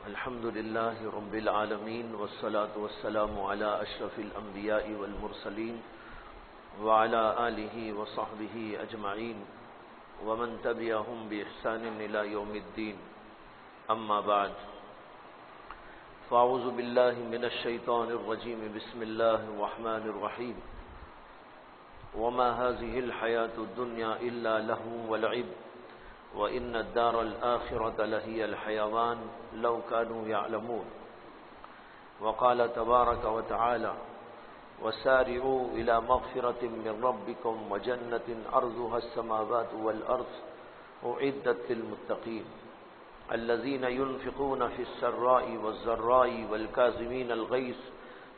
الحمد لله رب العالمين والصلاة والسلام على أشرف الأنبياء والمرسلين وعلى آله وصحبه أجمعين ومن تبعهم بإحسان إلى يوم الدين. أما بعد، فأعوذ بالله من الشيطان الرجيم. بسم الله الرحمن الرحيم. وما هذه الحياة الدنيا إلا لهو ولعب وإن الدار الآخرة لهي الحيوان لو كانوا يعلمون. وقال تبارك وتعالى: وسارعوا إلى مغفرة من ربكم وجنة أرضها السماوات والأرض أعدت للمتقين الذين ينفقون في السراء والضراء والكاظمين الغيظ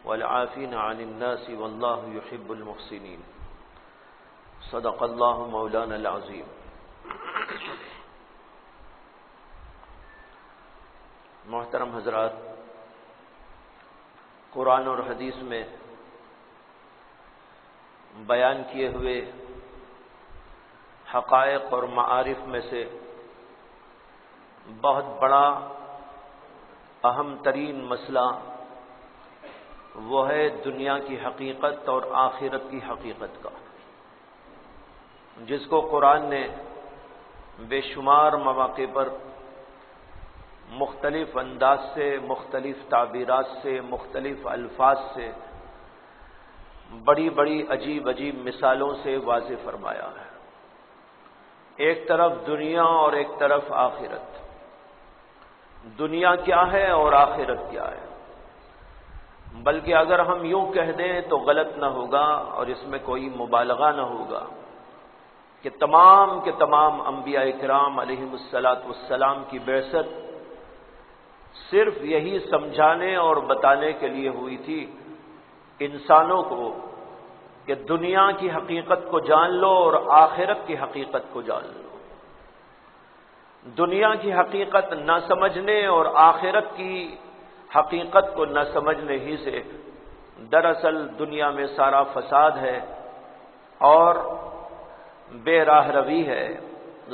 والعافين عن الناس والله يحب المحسنين. صدق الله مولانا العظيم. محترم حضرات، قرآن اور حدیث میں بیان کیے ہوئے حقائق اور معارف میں سے بہت بڑا اہم ترین مسئلہ وہ ہے دنیا کی حقیقت اور آخرت کی حقیقت کا، جس کو قرآن نے بے شمار مواقع پر مختلف انداز سے، مختلف تعبیرات سے، مختلف الفاظ سے، بڑی بڑی عجیب عجیب مثالوں سے واضح فرمایا ہے. ایک طرف دنیا اور ایک طرف آخرت. دنیا کیا ہے اور آخرت کیا ہے؟ بلکہ اگر ہم یوں کہہ دیں تو غلط نہ ہوگا اور اس میں کوئی مبالغہ نہ ہوگا کہ تمام کے تمام انبیاء کرام علیہم الصلاۃ والسلام کی بعثت صرف یہی سمجھانے اور بتانے کے لیے ہوئی تھی انسانوں کو کہ دنیا کی حقیقت کو جان لو اور آخرت کی حقیقت کو جان لو. دنیا کی حقیقت نہ سمجھنے اور آخرت کی حقیقت کو نہ سمجھنے ہی سے دراصل دنیا میں سارا فساد ہے اور بے راہ روی ہے،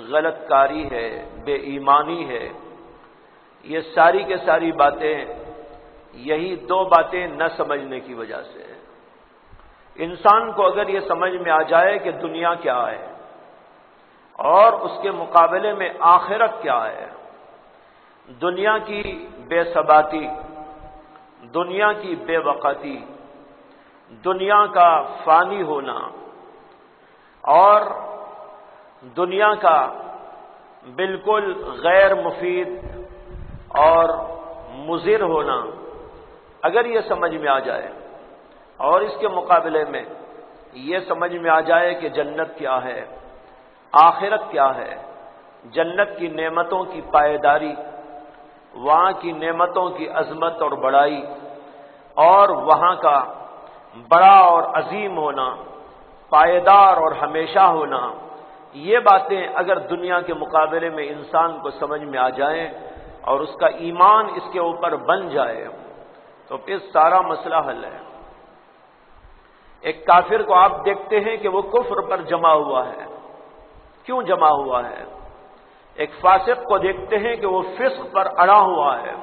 غلط کاری ہے، بے ایمانی ہے. یہ ساری کے ساری باتیں یہی دو باتیں نہ سمجھنے کی وجہ سے ہے. انسان کو اگر یہ سمجھ میں آ جائے کہ دنیا کیا ہے اور اس کے مقابلے میں آخرت کیا ہے، دنیا کی بے ثباتی، دنیا کی بے وقتی، دنیا کا فانی ہونا اور دنیا کا بالکل غیر مفید اور مضر ہونا، اگر یہ سمجھ میں آ جائے اور اس کے مقابلے میں یہ سمجھ میں آ جائے کہ جنت کیا ہے، آخرت کیا ہے، جنت کی نعمتوں کی پائیداری، وہاں کی نعمتوں کی عظمت اور بڑائی اور وہاں کا بڑا اور عظیم ہونا، پائیدار اور ہمیشہ ہونا، یہ باتیں اگر دنیا کے مقابلے میں انسان کو سمجھ میں آ جائیں اور اس کا ایمان اس کے اوپر بن جائے تو پھر سارا مسئلہ حل ہے. ایک کافر کو آپ دیکھتے ہیں کہ وہ کفر پر جمع ہوا ہے. کیوں جمع ہوا ہے؟ ایک فاسق کو دیکھتے ہیں کہ وہ فسق پر اڑا ہوا ہے.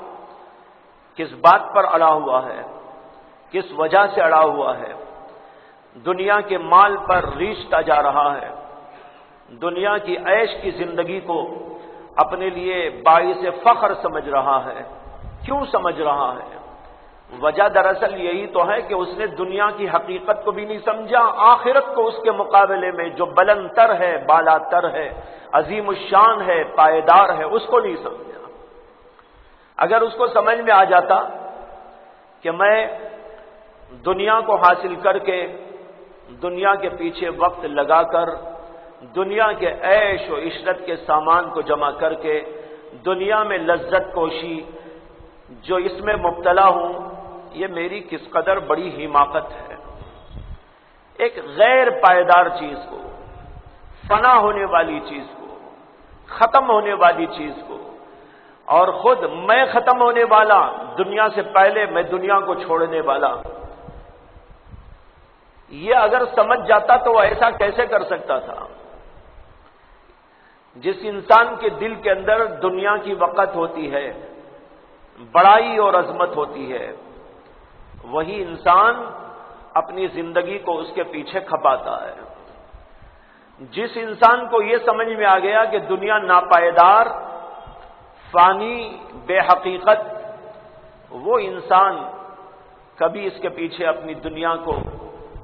کس بات پر اڑا ہوا ہے؟ کس وجہ سے اڑا ہوا ہے؟ دنیا کے مال پر ریچھتا جا رہا ہے، دنیا کی عیش کی زندگی کو اپنے لیے باعث فخر سمجھ رہا ہے. کیوں سمجھ رہا ہے؟ وجہ دراصل یہی تو ہے کہ اس نے دنیا کی حقیقت کو بھی نہیں سمجھا، آخرت کو اس کے مقابلے میں جو بلند تر ہے، بالا تر ہے، عظیم الشان ہے، پائیدار ہے، اس کو نہیں سمجھا. اگر اس کو سمجھ میں آ جاتا کہ میں دنیا کو حاصل کر کے، دنیا کے پیچھے وقت لگا کر، دنیا کے عیش و عشرت کے سامان کو جمع کر کے، دنیا میں لذت کوشی جو اس میں مبتلا ہوں، یہ میری کس قدر بڑی حماقت ہے. ایک غیر پائیدار چیز کو، فنا ہونے والی چیز کو، ختم ہونے والی چیز کو، اور خود میں ختم ہونے والا، دنیا سے پہلے میں دنیا کو چھوڑنے والا، یہ اگر سمجھ جاتا تو وہ ایسا کیسے کر سکتا تھا؟ جس انسان کے دل کے اندر دنیا کی وقت ہوتی ہے، بڑائی اور عظمت ہوتی ہے، وہی انسان اپنی زندگی کو اس کے پیچھے کھپاتا ہے۔ جس انسان کو یہ سمجھ میں آ گیا کہ دنیا ناپائیدار، فانی، بے حقیقت، وہ انسان کبھی اس کے پیچھے اپنی دنیا کو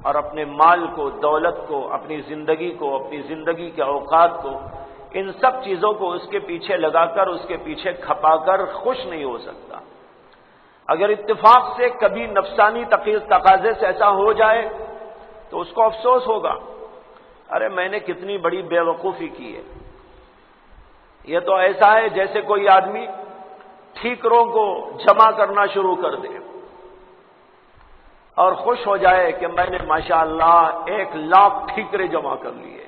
اور اپنے مال کو، دولت کو، اپنی زندگی کو، اپنی زندگی کے اوقات کو، ان سب چیزوں کو اس کے پیچھے لگا کر، اس کے پیچھے کھپا کر خوش نہیں ہو سکتا۔ اگر اتفاق سے کبھی نفسانی تقاضے سے ایسا ہو جائے تو اس کو افسوس ہوگا، ارے میں نے کتنی بڑی بے وقوفی کی ہے۔ یہ تو ایسا ہے جیسے کوئی آدمی ٹھیکروں کو جمع کرنا شروع کر دے اور خوش ہو جائے کہ میں نے ماشاءاللہ 1,00,000 ٹھیکرے جمع کر لیے۔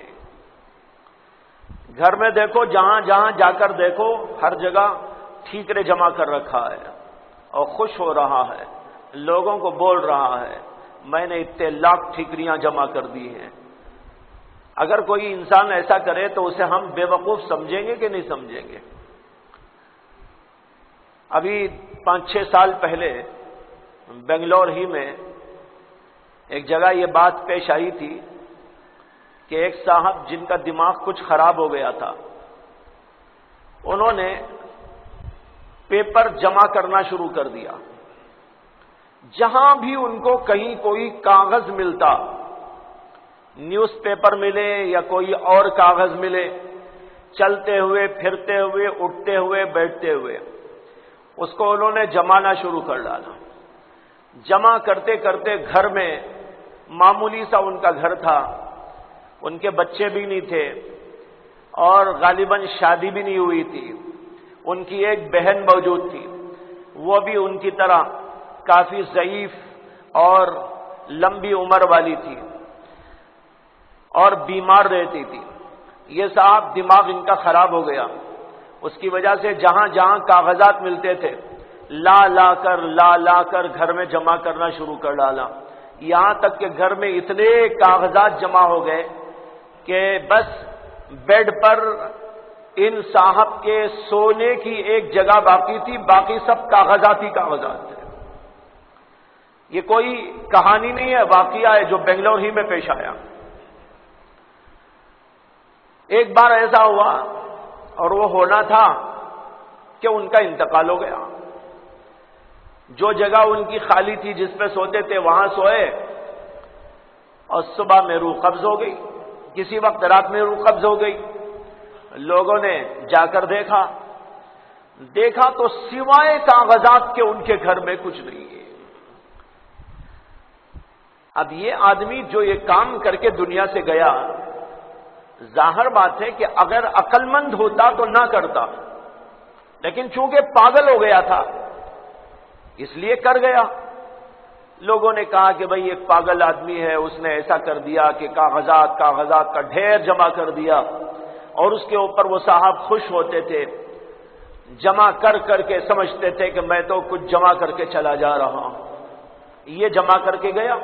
گھر میں دیکھو، جہاں جہاں جا کر دیکھو، ہر جگہ ٹھیکرے جمع کر رکھا ہے اور خوش ہو رہا ہے، لوگوں کو بول رہا ہے میں نے اتنے لاکھ ٹھیکریاں جمع کر دی ہیں۔ اگر کوئی انسان ایسا کرے تو اسے ہم بے وقوف سمجھیں گے کہ نہیں سمجھیں گے؟ ابھی 5-6 سال پہلے بنگلور ہی میں ایک جگہ یہ بات پیش آئی تھی کہ ایک صاحب جن کا دماغ کچھ خراب ہو گیا تھا، انہوں نے پیپر جمع کرنا شروع کر دیا۔ جہاں بھی ان کو کہیں کوئی کاغذ ملتا، نیوز پیپر ملے یا کوئی اور کاغذ ملے، چلتے ہوئے، پھرتے ہوئے، اٹھتے ہوئے، بیٹھتے ہوئے، اس کو انہوں نے جمانا شروع کر ڈالا۔ جمع کرتے کرتے گھر میں، معمولی سا ان کا گھر تھا، ان کے بچے بھی نہیں تھے اور غالباً شادی بھی نہیں ہوئی تھی، ان کی ایک بہن موجود تھی، وہ بھی ان کی طرح کافی ضعیف اور لمبی عمر والی تھی اور بیمار رہتی تھی۔ یہ صاحب دماغ ان کا خراب ہو گیا، اس کی وجہ سے جہاں جہاں کاغذات ملتے تھے لا کر گھر میں جمع کرنا شروع کر ڈالا، یہاں تک کہ گھر میں اتنے کاغذات جمع ہو گئے کہ بس بیڈ پر ان صاحب کے سونے کی ایک جگہ باقی تھی، باقی سب کاغذات ہی کاغذات تھے۔ یہ کوئی کہانی نہیں ہے، واقعہ ہے جو بنگلور ہی میں پیش آیا۔ ایک بار ایسا ہوا، اور وہ ہونا تھا کہ ان کا انتقال ہو گیا۔ جو جگہ ان کی خالی تھی جس پہ سوتے تھے وہاں سوئے، اور صبح میں روح قبض ہو گئی، کسی وقت رات میں روح قبض ہو گئی۔ لوگوں نے جا کر دیکھا تو سوائے کاغذات کے ان کے گھر میں کچھ نہیں ہے۔ اب یہ آدمی جو یہ کام کر کے دنیا سے گیا، ظاہر بات ہے کہ اگر عقل مند ہوتا تو نہ کرتا، لیکن چونکہ پاگل ہو گیا تھا اس لیے کر گیا۔ لوگوں نے کہا کہ بھئی ایک پاگل آدمی ہے، اس نے ایسا کر دیا کہ کاغذات کا ڈھیر جمع کر دیا، اور اس کے اوپر وہ صاحب خوش ہوتے تھے، جمع کر کے سمجھتے تھے کہ میں تو کچھ جمع کر کے چلا جا رہا ہوں۔ یہ جمع کر کے گیا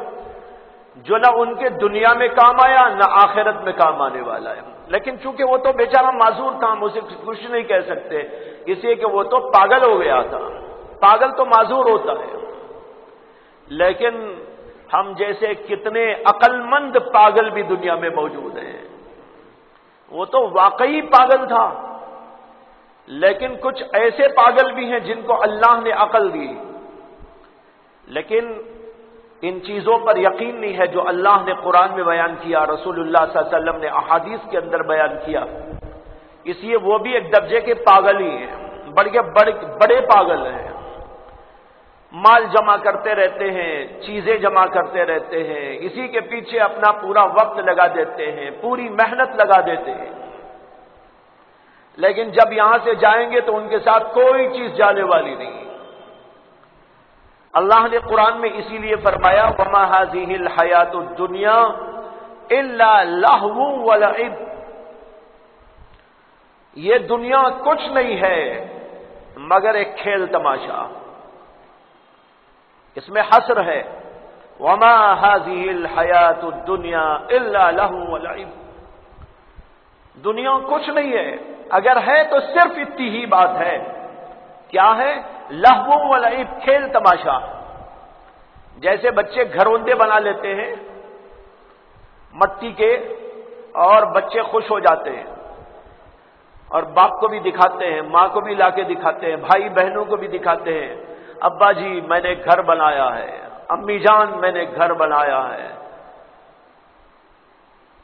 جو نہ ان کے دنیا میں کام آیا نہ آخرت میں کام آنے والا ہے۔ لیکن چونکہ وہ تو بیچارہ معذور تھا، ہم اسے کچھ نہیں کہہ سکتے، اس لیے کہ وہ تو پاگل ہو گیا تھا۔ پاگل تو معذور ہوتا ہے، لیکن ہم جیسے کتنے عقل مند پاگل بھی دنیا میں موجود ہیں۔ وہ تو واقعی پاگل تھا، لیکن کچھ ایسے پاگل بھی ہیں جن کو اللہ نے عقل دی، لیکن ان چیزوں پر یقین نہیں ہے جو اللہ نے قرآن میں بیان کیا، رسول اللہ صلی اللہ علیہ وسلم نے احادیث کے اندر بیان کیا۔ اس لیے وہ بھی ایک درجے کے پاگل ہی ہیں، بڑے پاگل ہیں۔ مال جمع کرتے رہتے ہیں، چیزیں جمع کرتے رہتے ہیں، اسی کے پیچھے اپنا پورا وقت لگا دیتے ہیں، پوری محنت لگا دیتے ہیں، لیکن جب یہاں سے جائیں گے تو ان کے ساتھ کوئی چیز جانے والی نہیں۔ اللہ نے قرآن میں اسی لیے فرمایا وَمَا هَذِهِ الْحَيَاةُ الدُّنْيَا إِلَّا لَهْوٌ وَلَعِبٌ، یہ دنیا کچھ نہیں ہے مگر ایک کھیل تماشا۔ اس میں حصر ہے، وَمَا هَذِهِ الْحَيَاةُ الدُّنْيَا إِلَّا لَهْوٌ وَلَعِبٌ، دنیا کچھ نہیں ہے، اگر ہے تو صرف اتنی ہی بات ہے کیا ہے؟ لہو و لعب، کھیل تماشا. جیسے بچے گھروندے بنا لیتے ہیں مٹی کے، اور بچے خوش ہو جاتے ہیں اور باپ کو بھی دکھاتے ہیں، ماں کو بھی لا کے دکھاتے ہیں، بھائی بہنوں کو بھی دکھاتے ہیں، ابا جی میں نے گھر بنایا ہے، امی جان میں نے گھر بنایا ہے.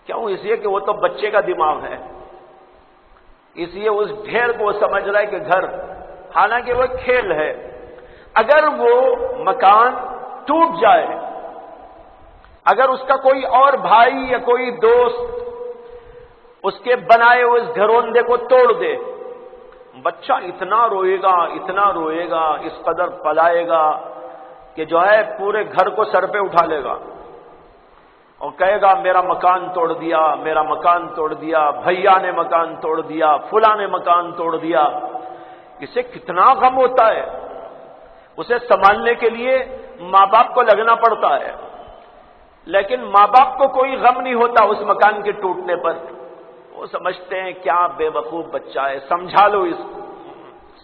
کیوں؟ اس لیے کہ وہ تو بچے کا دماغ ہے، اس لیے اس ڈھیر کو وہ سمجھ رہا ہے کہ گھر، حالانکہ وہ کھیل ہے. اگر وہ مکان ٹوٹ جائے، اگر اس کا کوئی اور بھائی یا کوئی دوست اس کے بنائے ہوئے اس گھروندے کو توڑ دے، بچہ اتنا روئے گا، اتنا روئے گا، اس قدر پلائے گا کہ جو ہے پورے گھر کو سر پہ اٹھا لے گا اور کہے گا میرا مکان توڑ دیا، میرا مکان توڑ دیا، بھیا نے مکان توڑ دیا، فلاں نے مکان توڑ دیا. اسے کتنا غم ہوتا ہے، اسے سنبھالنے کے لیے ماں باپ کو لگنا پڑتا ہے، لیکن ماں باپ کو کوئی غم نہیں ہوتا اس مکان کے ٹوٹنے پر. وہ سمجھتے ہیں کیا بے وقوف بچہ ہے، سمجھا لو اس کو.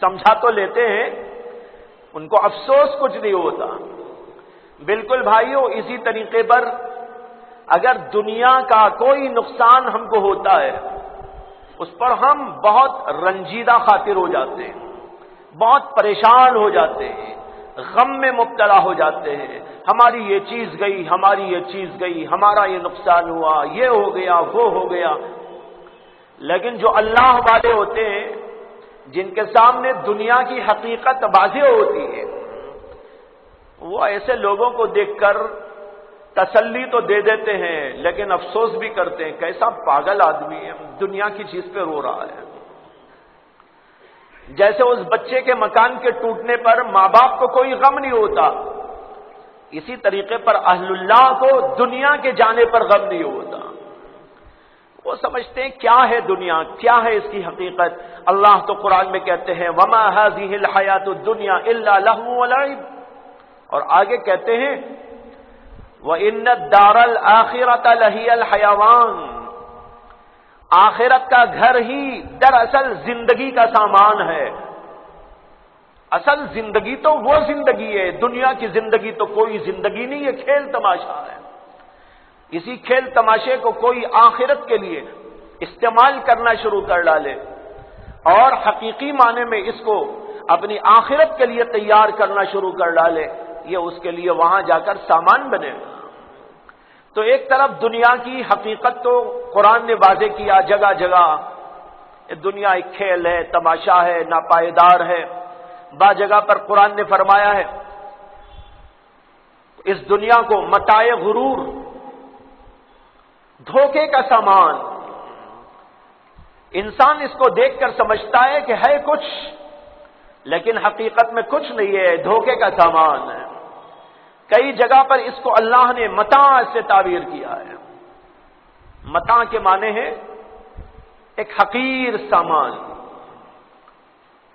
سمجھا تو لیتے ہیں، ان کو افسوس کچھ نہیں ہوتا. بالکل بھائیو، اسی طریقے پر اگر دنیا کا کوئی نقصان ہم کو ہوتا ہے، اس پر ہم بہت رنجیدہ خاطر ہو جاتے ہیں، بہت پریشان ہو جاتے ہیں، غم میں مبتلا ہو جاتے ہیں. ہماری یہ چیز گئی، ہماری یہ چیز گئی، ہمارا یہ نقصان ہوا، یہ ہو گیا، وہ ہو گیا. لیکن جو اللہ والے ہوتے ہیں، جن کے سامنے دنیا کی حقیقت واضح ہوتی ہے، وہ ایسے لوگوں کو دیکھ کر تسلی تو دے دیتے ہیں، لیکن افسوس بھی کرتے ہیں کیسا پاگل آدمی ہے، دنیا کی چیز پہ رو رہا ہے. جیسے اس بچے کے مکان کے ٹوٹنے پر ماں باپ کو کوئی غم نہیں ہوتا، اسی طریقے پر اہل اللہ کو دنیا کے جانے پر غم نہیں ہوتا. وہ سمجھتے ہیں کیا ہے دنیا، کیا ہے اس کی حقیقت. اللہ تو قرآن میں کہتے ہیں وما هذه الحیات الدنیا الا لهو ولعب، اور آگے کہتے ہیں وان الدار الاخرۃ لہی الحیوان، آخرت کا گھر ہی دراصل زندگی کا سامان ہے. اصل زندگی تو وہ زندگی ہے، دنیا کی زندگی تو کوئی زندگی نہیں، یہ کھیل تماشا ہے. اسی کھیل تماشے کو کوئی آخرت کے لیے استعمال کرنا شروع کر ڈالے اور حقیقی معنی میں اس کو اپنی آخرت کے لیے تیار کرنا شروع کر ڈالے، یہ اس کے لیے وہاں جا کر سامان بنے گا. تو ایک طرف دنیا کی حقیقت تو قرآن نے واضح کیا جگہ جگہ، دنیا ایک کھیل ہے، تماشا ہے، ناپائیدار ہے. بعض جگہ پر قرآن نے فرمایا ہے اس دنیا کو متاع غرور، دھوکے کا سامان. انسان اس کو دیکھ کر سمجھتا ہے کہ ہے کچھ، لیکن حقیقت میں کچھ نہیں ہے، دھوکے کا سامان ہے. کئی جگہ پر اس کو اللہ نے متاع سے تعبیر کیا ہے. متاع کے معنی ہے ایک حقیر سامان،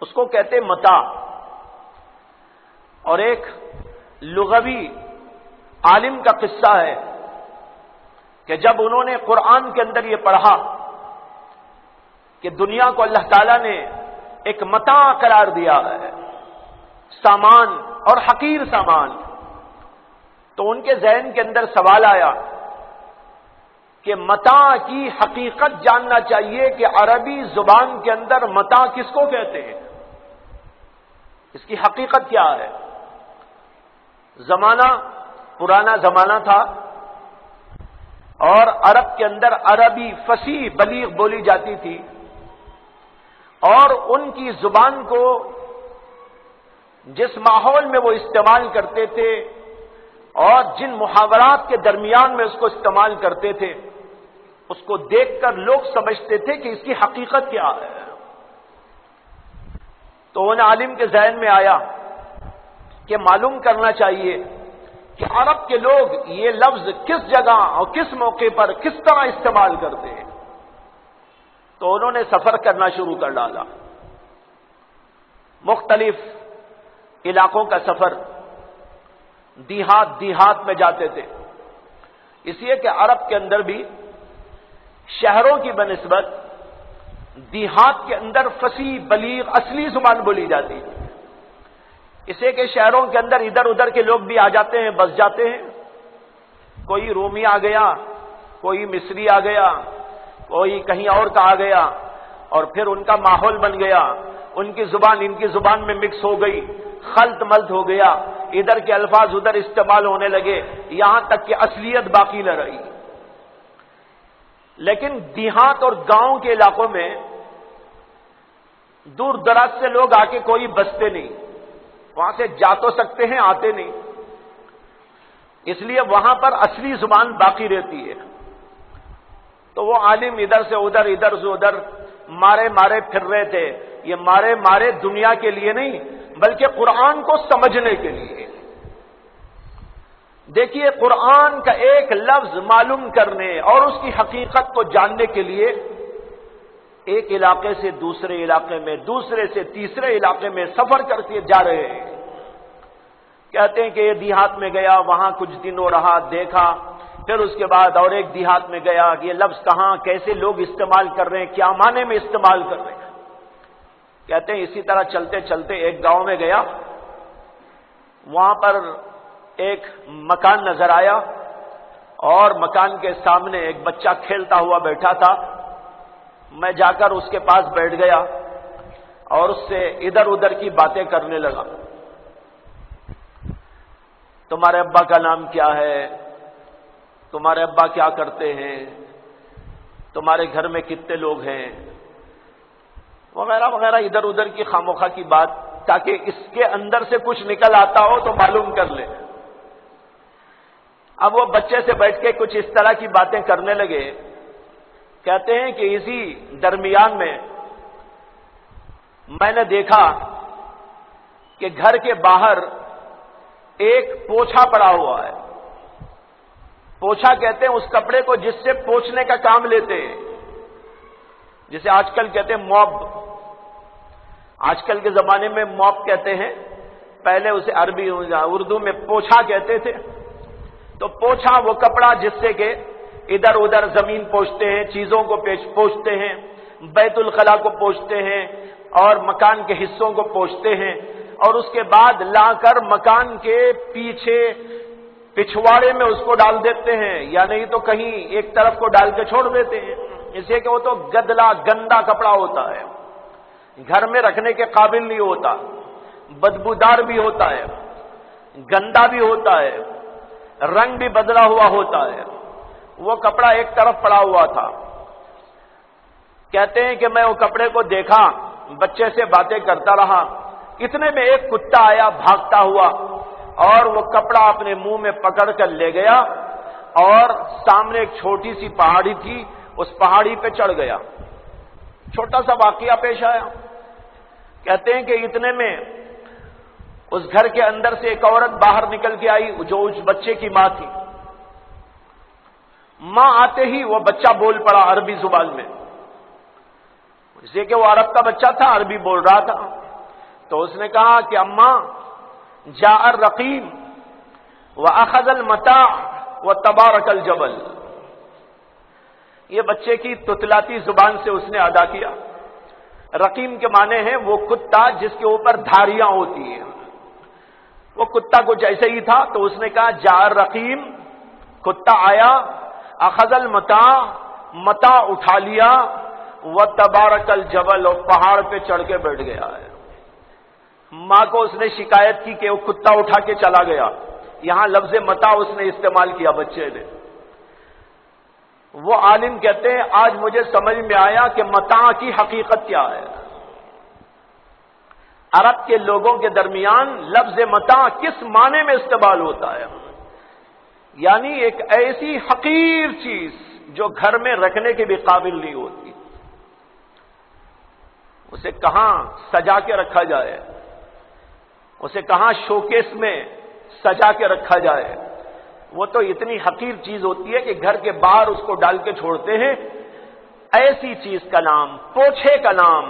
اس کو کہتے متاع. اور ایک لغوی عالم کا قصہ ہے کہ جب انہوں نے قرآن کے اندر یہ پڑھا کہ دنیا کو اللہ تعالیٰ نے ایک متاع قرار دیا ہے، سامان اور حقیر سامان، تو ان کے ذہن کے اندر سوال آیا کہ متاع کی حقیقت جاننا چاہیے کہ عربی زبان کے اندر متاع کس کو کہتے ہیں، اس کی حقیقت کیا ہے. زمانہ پرانا زمانہ تھا اور عرب کے اندر عربی فصیح بلیغ بولی جاتی تھی، اور ان کی زبان کو جس ماحول میں وہ استعمال کرتے تھے اور جن محاورات کے درمیان میں اس کو استعمال کرتے تھے، اس کو دیکھ کر لوگ سمجھتے تھے کہ اس کی حقیقت کیا ہے. تو ان عالم کے ذہن میں آیا کہ معلوم کرنا چاہیے کہ عرب کے لوگ یہ لفظ کس جگہ اور کس موقع پر کس طرح استعمال کرتے ہیں. تو انہوں نے سفر کرنا شروع کر ڈالا، مختلف علاقوں کا سفر، دیہات میں جاتے تھے. اس لیے کہ عرب کے اندر بھی شہروں کی بنسبت دیہات کے اندر فصیح بلیغ اصلی زبان بولی جاتی ہے. اسے کہ شہروں کے اندر ادھر ادھر کے لوگ بھی آ جاتے ہیں، بس جاتے ہیں. کوئی رومی آ گیا، کوئی مصری آ گیا، کوئی کہیں اور کا آ گیا، اور پھر ان کا ماحول بن گیا، ان کی زبان ان کی زبان میں مکس ہو گئی، خلط ملط ہو گیا، ادھر کے الفاظ ادھر استعمال ہونے لگے، یہاں تک کہ اصلیت باقی نہ رہی. لیکن دیہات اور گاؤں کے علاقوں میں دور دراز سے لوگ آ کے کوئی بستے نہیں، وہاں سے جا تو سکتے ہیں، آتے نہیں، اس لیے وہاں پر اصلی زبان باقی رہتی ہے. تو وہ عالم ادھر سے ادھر ادھر سے ادھر مارے مارے پھر رہے تھے. یہ مارے مارے دنیا کے لیے نہیں بلکہ قرآن کو سمجھنے کے لیے. دیکھیے قرآن کا ایک لفظ معلوم کرنے اور اس کی حقیقت کو جاننے کے لیے ایک علاقے سے دوسرے علاقے میں، دوسرے سے تیسرے علاقے میں سفر کرتے جا رہے ہیں. کہتے ہیں کہ یہ دیہات میں گیا، وہاں کچھ دنوں رہا، دیکھا، پھر اس کے بعد اور ایک دیہات میں گیا، یہ لفظ کہاں کیسے لوگ استعمال کر رہے ہیں، کیا معنی میں استعمال کر رہے ہیں. کہتے ہیں اسی طرح چلتے چلتے ایک گاؤں میں گیا، وہاں پر ایک مکان نظر آیا اور مکان کے سامنے ایک بچہ کھیلتا ہوا بیٹھا تھا. میں جا کر اس کے پاس بیٹھ گیا اور اس سے ادھر ادھر کی باتیں کرنے لگا. تمہارے ابا کا نام کیا ہے، تمہارے ابا کیا کرتے ہیں، تمہارے گھر میں کتنے لوگ ہیں، وغیرہ وغیرہ ادھر ادھر کی خاموخواہ کی بات، تاکہ اس کے اندر سے کچھ نکل آتا ہو تو معلوم کر لے. اب وہ بچے سے بیٹھ کے کچھ اس طرح کی باتیں کرنے لگے. کہتے ہیں کہ اسی درمیان میں نے دیکھا کہ گھر کے باہر ایک پوچھا پڑا ہوا ہے. پوچھا کہتے ہیں اس کپڑے کو جس سے پوچھنے کا کام لیتے ہیں، جسے آج کل کہتے ہیں موب. آج کل کے زمانے میں موب کہتے ہیں، پہلے اسے عربی اردو میں پوچھا کہتے تھے. تو پوچھا وہ کپڑا جس سے کہ ادھر ادھر زمین پوچھتے ہیں، چیزوں کو پوچھتے ہیں، بیت الخلا کو پوچھتے ہیں اور مکان کے حصوں کو پوچھتے ہیں، اور اس کے بعد لا کر مکان کے پیچھے پچھواڑے میں اس کو ڈال دیتے ہیں، یا نہیں تو کہیں ایک طرف کو ڈال کے چھوڑ دیتے ہیں. اسے کہ وہ تو گدلا گندا کپڑا ہوتا ہے، گھر میں رکھنے کے قابل نہیں ہوتا، بدبودار بھی ہوتا ہے، گندا بھی ہوتا ہے، رنگ بھی بدلا ہوا ہوتا ہے. وہ کپڑا ایک طرف پڑا ہوا تھا. کہتے ہیں کہ میں وہ کپڑے کو دیکھا، بچے سے باتیں کرتا رہا. اتنے میں ایک کتا آیا بھاگتا ہوا اور وہ کپڑا اپنے منہ میں پکڑ کر لے گیا اور سامنے ایک چھوٹی سی پہاڑی تھی، اس پہاڑی پہ چڑھ گیا. چھوٹا سا واقعہ پیش آیا. کہتے ہیں کہ اتنے میں اس گھر کے اندر سے ایک عورت باہر نکل کے آئی جو اس بچے کی ماں تھی. ماں آتے ہی وہ بچہ بول پڑا عربی زبان میں، اسے کہ وہ عرب کا بچہ تھا، عربی بول رہا تھا. تو اس نے کہا کہ اماں جاء الرقیم واخذ المتاع وتبارک الجبل. یہ بچے کی تتلاتی زبان سے اس نے ادا کیا. رقیم کے معنی ہیں وہ کتا جس کے اوپر دھاریاں ہوتی ہیں. وہ کتا کچھ ایسے ہی تھا. تو اس نے کہا جاء الرقیم، کتا آیا، اخذ المتاع، متاع اٹھا لیا، وتبارک الجبل، اور پہاڑ پہ چڑھ کے بیٹھ گیا ہے. ماں کو اس نے شکایت کی کہ وہ کتا اٹھا کے چلا گیا. یہاں لفظ متاع اس نے استعمال کیا بچے نے. وہ عالم کہتے ہیں آج مجھے سمجھ میں آیا کہ متاع کی حقیقت کیا ہے. عرب کے لوگوں کے درمیان لفظ متاع کس معنی میں استعمال ہوتا ہے؟ یعنی ایک ایسی حقیر چیز جو گھر میں رکھنے کے بھی قابل نہیں ہوتی، اسے کہاں سجا کے رکھا جائے، اسے کہاں شوکیس میں سجا کے رکھا جائے. وہ تو اتنی حقیر چیز ہوتی ہے کہ گھر کے باہر اس کو ڈال کے چھوڑتے ہیں. ایسی چیز کا نام پوچھے کا نام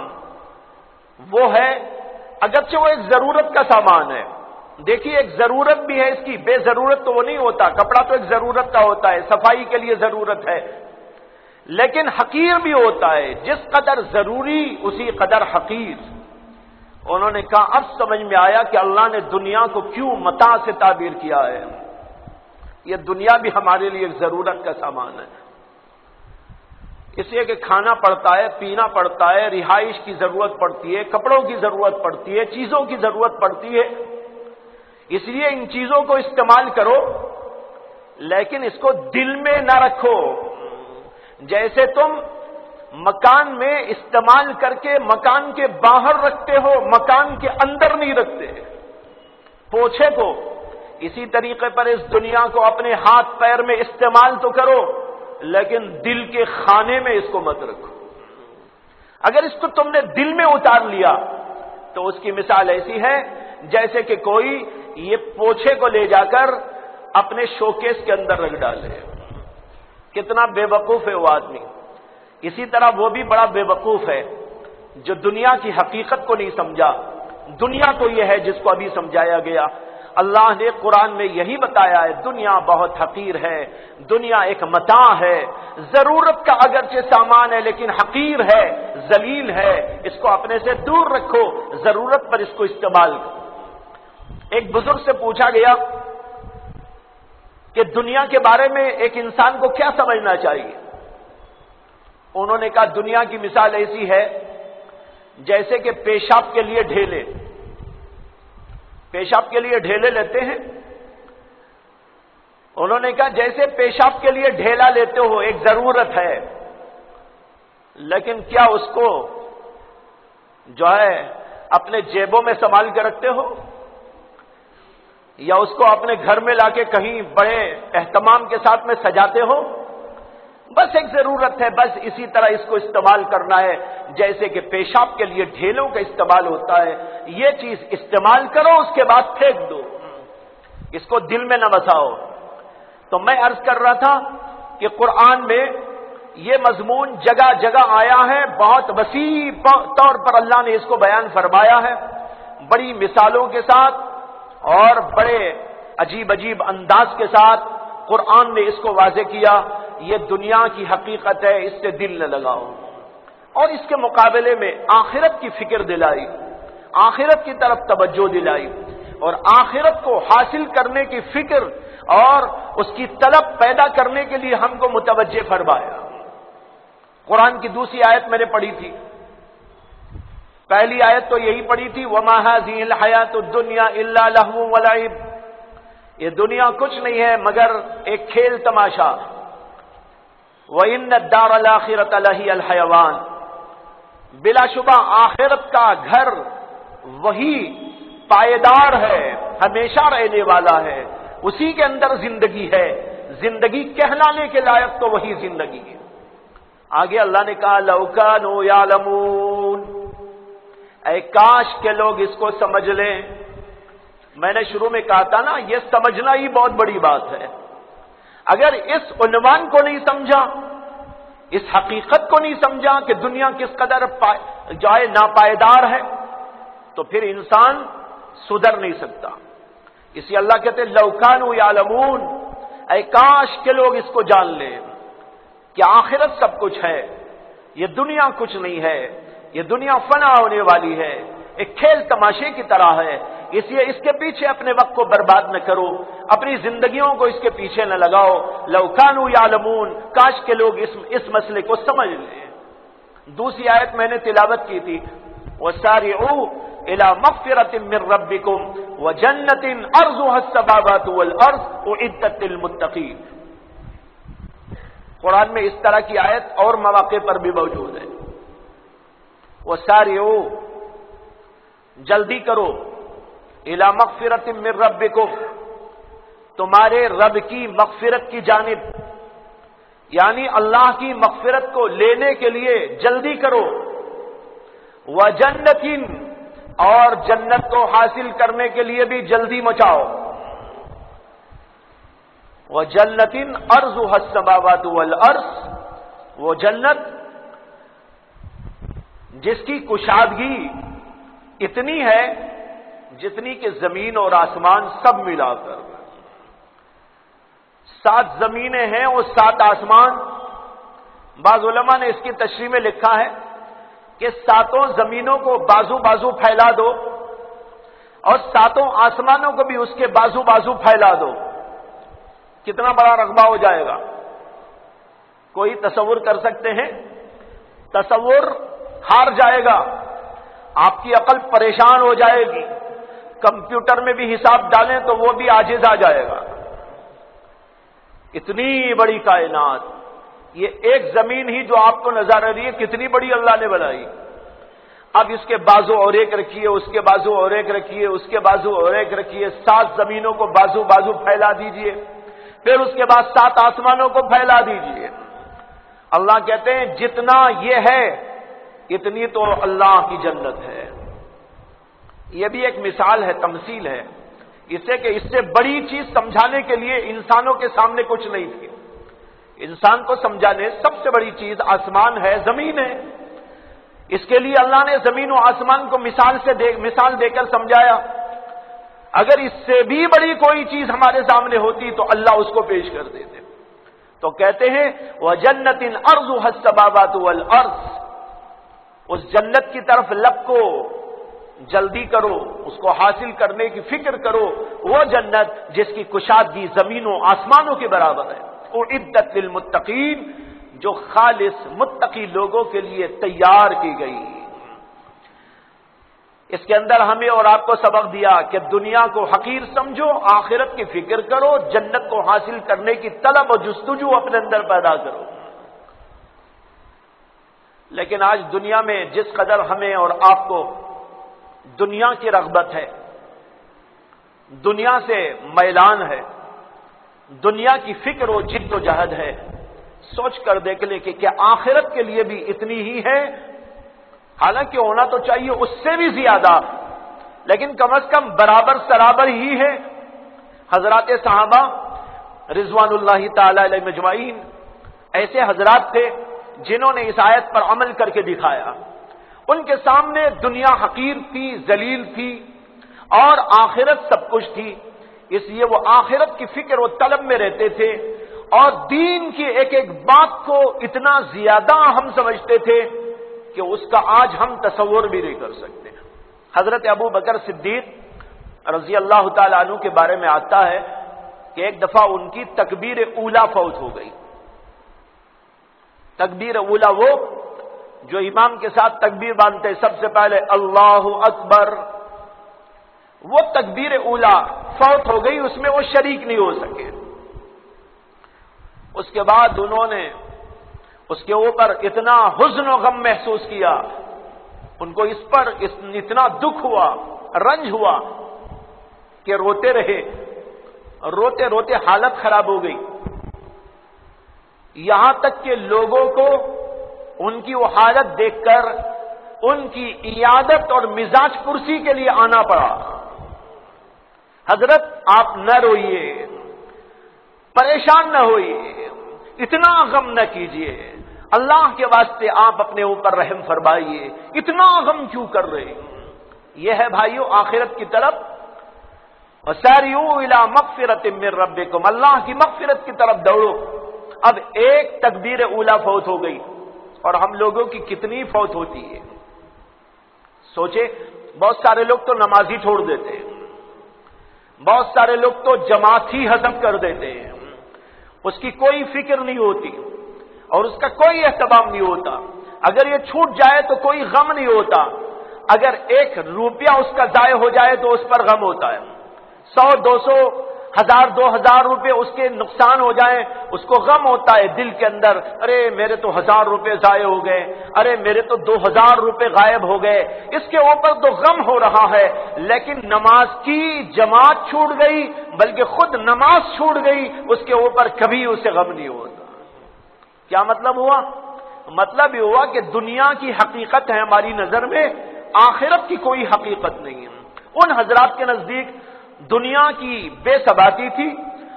وہ ہے، اگرچہ وہ ایک ضرورت کا سامان ہے. دیکھیے ایک ضرورت بھی ہے اس کی، بے ضرورت تو وہ نہیں ہوتا. کپڑا تو ایک ضرورت کا ہوتا ہے، صفائی کے لیے ضرورت ہے، لیکن حقیر بھی ہوتا ہے. جس قدر ضروری اسی قدر حقیر. انہوں نے کہا اب سمجھ میں آیا کہ اللہ نے دنیا کو کیوں متاع سے تعبیر کیا ہے. یہ دنیا بھی ہمارے لیے ایک ضرورت کا سامان ہے، اس لیے کہ کھانا پڑتا ہے، پینا پڑتا ہے، رہائش کی ضرورت پڑتی ہے، کپڑوں کی ضرورت پڑتی ہے، چیزوں کی ضرورت پڑتی ہے. اس لیے ان چیزوں کو استعمال کرو، لیکن اس کو دل میں نہ رکھو. جیسے تم مکان میں استعمال کر کے مکان کے باہر رکھتے ہو، مکان کے اندر نہیں رکھتے پوچھے کو، اسی طریقے پر اس دنیا کو اپنے ہاتھ پیر میں استعمال تو کرو، لیکن دل کے خانے میں اس کو مت رکھو. اگر اس کو تم نے دل میں اتار لیا تو اس کی مثال ایسی ہے جیسے کہ کوئی یہ پوچھے کو لے جا کر اپنے شوکیس کے اندر رکھ ڈالے. کتنا بے وقوف ہے وہ آدمی. اسی طرح وہ بھی بڑا بے وقوف ہے جو دنیا کی حقیقت کو نہیں سمجھا. دنیا تو یہ ہے جس کو ابھی سمجھایا گیا. اللہ نے قرآن میں یہی بتایا ہے دنیا بہت حقیر ہے، دنیا ایک متاع ہے، ضرورت کا اگرچہ سامان ہے لیکن حقیر ہے، ذلیل ہے. اس کو اپنے سے دور رکھو، ضرورت پر اس کو استعمال کرو. ایک بزرگ سے پوچھا گیا کہ دنیا کے بارے میں ایک انسان کو کیا سمجھنا چاہیے. انہوں نے کہا دنیا کی مثال ایسی ہے جیسے کہ پیشاب کے لیے ڈھیلے. پیشاب کے لیے ڈھیلے لیتے ہیں. انہوں نے کہا جیسے پیشاب کے لیے ڈھیلا لیتے ہو، ایک ضرورت ہے، لیکن کیا اس کو جو ہے اپنے جیبوں میں سنبھال کے رکھتے ہو، یا اس کو اپنے گھر میں لا کے کہیں بڑے اہتمام کے ساتھ میں سجاتے ہو؟ بس ایک ضرورت ہے، بس اسی طرح اس کو استعمال کرنا ہے جیسے کہ پیشاب کے لیے ڈھیلوں کا استعمال ہوتا ہے. یہ چیز استعمال کرو، اس کے بعد پھینک دو، اس کو دل میں نہ بساؤ. تو میں عرض کر رہا تھا کہ قرآن میں یہ مضمون جگہ جگہ آیا ہے، بہت وسیع طور پر اللہ نے اس کو بیان فرمایا ہے، بڑی مثالوں کے ساتھ اور بڑے عجیب عجیب انداز کے ساتھ قرآن نے اس کو واضح کیا. یہ دنیا کی حقیقت ہے، اس سے دل نہ لگاؤ. اور اس کے مقابلے میں آخرت کی فکر دلائی، آخرت کی طرف توجہ دلائی، اور آخرت کو حاصل کرنے کی فکر اور اس کی طلب پیدا کرنے کے لیے ہم کو متوجہ فرمایا. قرآن کی دوسری آیت میں نے پڑھی تھی. پہلی آیت تو یہی پڑھی تھی وَمَا هَٰذِهِ الْحَيَاةُ الدُّنْيَا إِلَّا لَهْوٌ وَلَعِبٌ. یہ دنیا کچھ نہیں ہے مگر ایک کھیل تماشا. وَإِنَّ الدَّارَ الْآخِرَةَ لَهِيَ الْحَيَوَانُ. بلا شبہ آخرت کا گھر وہی پائیدار ہے، ہمیشہ رہنے والا ہے، اسی کے اندر زندگی ہے. زندگی کہلانے کے لائق تو وہی زندگی ہے. آگے اللہ نے کہا لَوْ كَانُوا يَعْلَمُونَ. اے کاش کے لوگ اس کو سمجھ لیں. میں نے شروع میں کہا تھا نا، یہ سمجھنا ہی بہت بڑی بات ہے. اگر اس عنوان کو نہیں سمجھا، اس حقیقت کو نہیں سمجھا کہ دنیا کس قدر جو ہے ناپائیدار ہے، تو پھر انسان سدھر نہیں سکتا. اسی اللہ کہتے ہیں لَوْ كَانُوا يَعْلَمُونَ. اے کاش کے لوگ اس کو جان لیں کہ آخرت سب کچھ ہے، یہ دنیا کچھ نہیں ہے، یہ دنیا فنا ہونے والی ہے، ایک کھیل تماشے کی طرح ہے. اس لیے اس کے پیچھے اپنے وقت کو برباد نہ کرو، اپنی زندگیوں کو اس کے پیچھے نہ لگاؤ. لَوْ كَانُوا يَعْلَمُونَ. کاش کے لوگ اس مسئلے کو سمجھ لیں. دوسری آیت میں نے تلاوت کی تھی وَسَارِعُوا إِلَىٰ مَغْفِرَةٍ مِّن رَّبِّكُمْ وَجَنَّةٍ أَرْضُهَا السَّمَاوَاتُ وَالْأَرْضُ أُعِدَّتْ لِلْمُتَّقِينَ. قرآن میں اس طرح کی آیت اور مواقع پر بھی موجود ہے. وَسَارِعُوا. جلدی کرو اِلَىٰ مَغْفِرَةٍ مِّن رَّبِّكُمْ. تمہارے رب کی مغفرت کی جانب، یعنی اللہ کی مغفرت کو لینے کے لیے جلدی کرو. وَجَنَّةٍ. اور جنت کو حاصل کرنے کے لیے بھی جلدی مچاؤ. وَجَنَّةٍ أَرْضُهَا السَّمَاوَاتُ وَالْأَرْضُ. وہ جنت جس کی کشادگی اتنی ہے جتنی کہ زمین اور آسمان سب ملا کر. 7 زمینیں ہیں اور 7 آسمان. بعض علماء نے اس کی تشریح میں لکھا ہے کہ ساتوں زمینوں کو بازو بازو پھیلا دو اور ساتوں آسمانوں کو بھی اس کے بازو بازو پھیلا دو، کتنا بڑا رقبہ ہو جائے گا؟ کوئی تصور کر سکتے ہیں؟ تصور ہار جائے گا، آپ کی عقل پریشان ہو جائے گی، کمپیوٹر میں بھی حساب ڈالیں تو وہ بھی عاجز آ جائے گا۔ اتنی بڑی کائنات، یہ ایک زمین ہی جو آپ کو نظر آ رہی ہے کتنی بڑی اللہ نے بنائی۔ اب اس کے بازو اور ایک رکھیے، اس کے بازو اور ایک رکھیے، اس کے بازو اور ایک رکھیے، 7 زمینوں کو بازو بازو پھیلا دیجئے، پھر اس کے بعد 7 آسمانوں کو پھیلا دیجئے۔ اللہ کہتے ہیں جتنا یہ ہے اتنی تو اللہ کی جنت ہے۔ یہ بھی ایک مثال ہے، تمثیل ہے، اس سے کہ اس سے بڑی چیز سمجھانے کے لیے انسانوں کے سامنے کچھ نہیں تھی۔ انسان کو سمجھانے سب سے بڑی چیز آسمان ہے، زمین ہے۔ اس کے لیے اللہ نے زمین و آسمان کو مثال دے کر سمجھایا۔ اگر اس سے بھی بڑی کوئی چیز ہمارے سامنے ہوتی تو اللہ اس کو پیش کر دیتے۔ تو کہتے ہیں وَجَنَّةٍ أَرْضُهَا السَّمَاوَاتُ وَالْأَرْضُ، اس جنت کی طرف لب کو جلدی کرو، اس کو حاصل کرنے کی فکر کرو، وہ جنت جس کی کشادگی زمین و آسمانوں کے برابر ہے۔ اعدت للمتقین، جو خالص متقی لوگوں کے لیے تیار کی گئی۔ اس کے اندر ہمیں اور آپ کو سبق دیا کہ دنیا کو حقیر سمجھو، آخرت کی فکر کرو، جنت کو حاصل کرنے کی طلب و جستجو اپنے اندر پیدا کرو۔ لیکن آج دنیا میں جس قدر ہمیں اور آپ کو دنیا کی رغبت ہے، دنیا سے میلان ہے، دنیا کی فکر و جد و جہد ہے، سوچ کر دیکھ لیں کہ کیا آخرت کے لیے بھی اتنی ہی ہے؟ حالانکہ ہونا تو چاہیے اس سے بھی زیادہ، لیکن کم از کم برابر سرابر ہی ہے۔ حضرات صحابہ رضوان اللہ تعالی علیہ مجمعین ایسے حضرات تھے جنہوں نے اس آیت پر عمل کر کے دکھایا۔ ان کے سامنے دنیا حقیر تھی، ذلیل تھی، اور آخرت سب کچھ تھی، اس لیے وہ آخرت کی فکر و طلب میں رہتے تھے، اور دین کی ایک ایک بات کو اتنا زیادہ ہم سمجھتے تھے کہ اس کا آج ہم تصور بھی نہیں کر سکتے۔ حضرت ابو بکر صدیق رضی اللہ تعالی عنہ کے بارے میں آتا ہے کہ ایک دفعہ ان کی تکبیر اولا فوت ہو گئی۔ تکبیر اولا وہ جو امام کے ساتھ تکبیر باندھتے سب سے پہلے اللہ اکبر، وہ تکبیر اولا فوت ہو گئی، اس میں وہ شریک نہیں ہو سکے۔ اس کے بعد انہوں نے اس کے اوپر اتنا حزن و غم محسوس کیا، ان کو اس پر اتنا دکھ ہوا، رنج ہوا کہ روتے رہے، روتے روتے حالت خراب ہو گئی، یہاں تک کہ لوگوں کو ان کی وہ حالت دیکھ کر ان کی عیادت اور مزاج پرسی کے لیے آنا پڑا۔ حضرت آپ نہ روئیے، پریشان نہ ہوئیے، اتنا غم نہ کیجیے، اللہ کے واسطے آپ اپنے اوپر رحم فرمائیے، اتنا غم کیوں کر رہے ہیں؟ یہ ہے بھائیو آخرت کی طرف، وَسَارِعُوا إِلَىٰ مَغْفِرَةٍ مِّن رَبِّكُمْ، اللہ کی مغفرت کی طرف دوڑو۔ اب ایک تکبیر اولا فوت ہو گئی اور ہم لوگوں کی کتنی فوت ہوتی ہے؟ سوچے، بہت سارے لوگ تو نماز ہی چھوڑ دیتے ہیں، بہت سارے لوگ تو جماعت ہی حذف کر دیتے ہیں، اس کی کوئی فکر نہیں ہوتی اور اس کا کوئی اہتمام نہیں ہوتا، اگر یہ چھوٹ جائے تو کوئی غم نہیں ہوتا، اگر 1 روپیہ اس کا ضائع ہو جائے تو اس پر غم ہوتا ہے، 100 200 1000 2000 روپے اس کے نقصان ہو جائیں اس کو غم ہوتا ہے دل کے اندر، ارے میرے تو 1000 روپے ضائع ہو گئے، ارے میرے تو 2000 روپے غائب ہو گئے، اس کے اوپر تو غم ہو رہا ہے۔ لیکن نماز کی جماعت چھوٹ گئی، بلکہ خود نماز چھوٹ گئی، اس کے اوپر کبھی اسے غم نہیں ہوتا۔ کیا مطلب ہوا؟ مطلب یہ ہوا کہ دنیا کی حقیقت ہے ہماری نظر میں، آخرت کی کوئی حقیقت نہیں ہے۔ ان حضرات کے نزدیک دنیا کی بے ثباتی تھی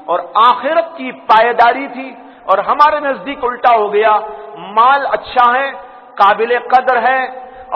اور آخرت کی پائیداری تھی، اور ہمارے نزدیک الٹا ہو گیا، مال اچھا ہے، قابل قدر ہے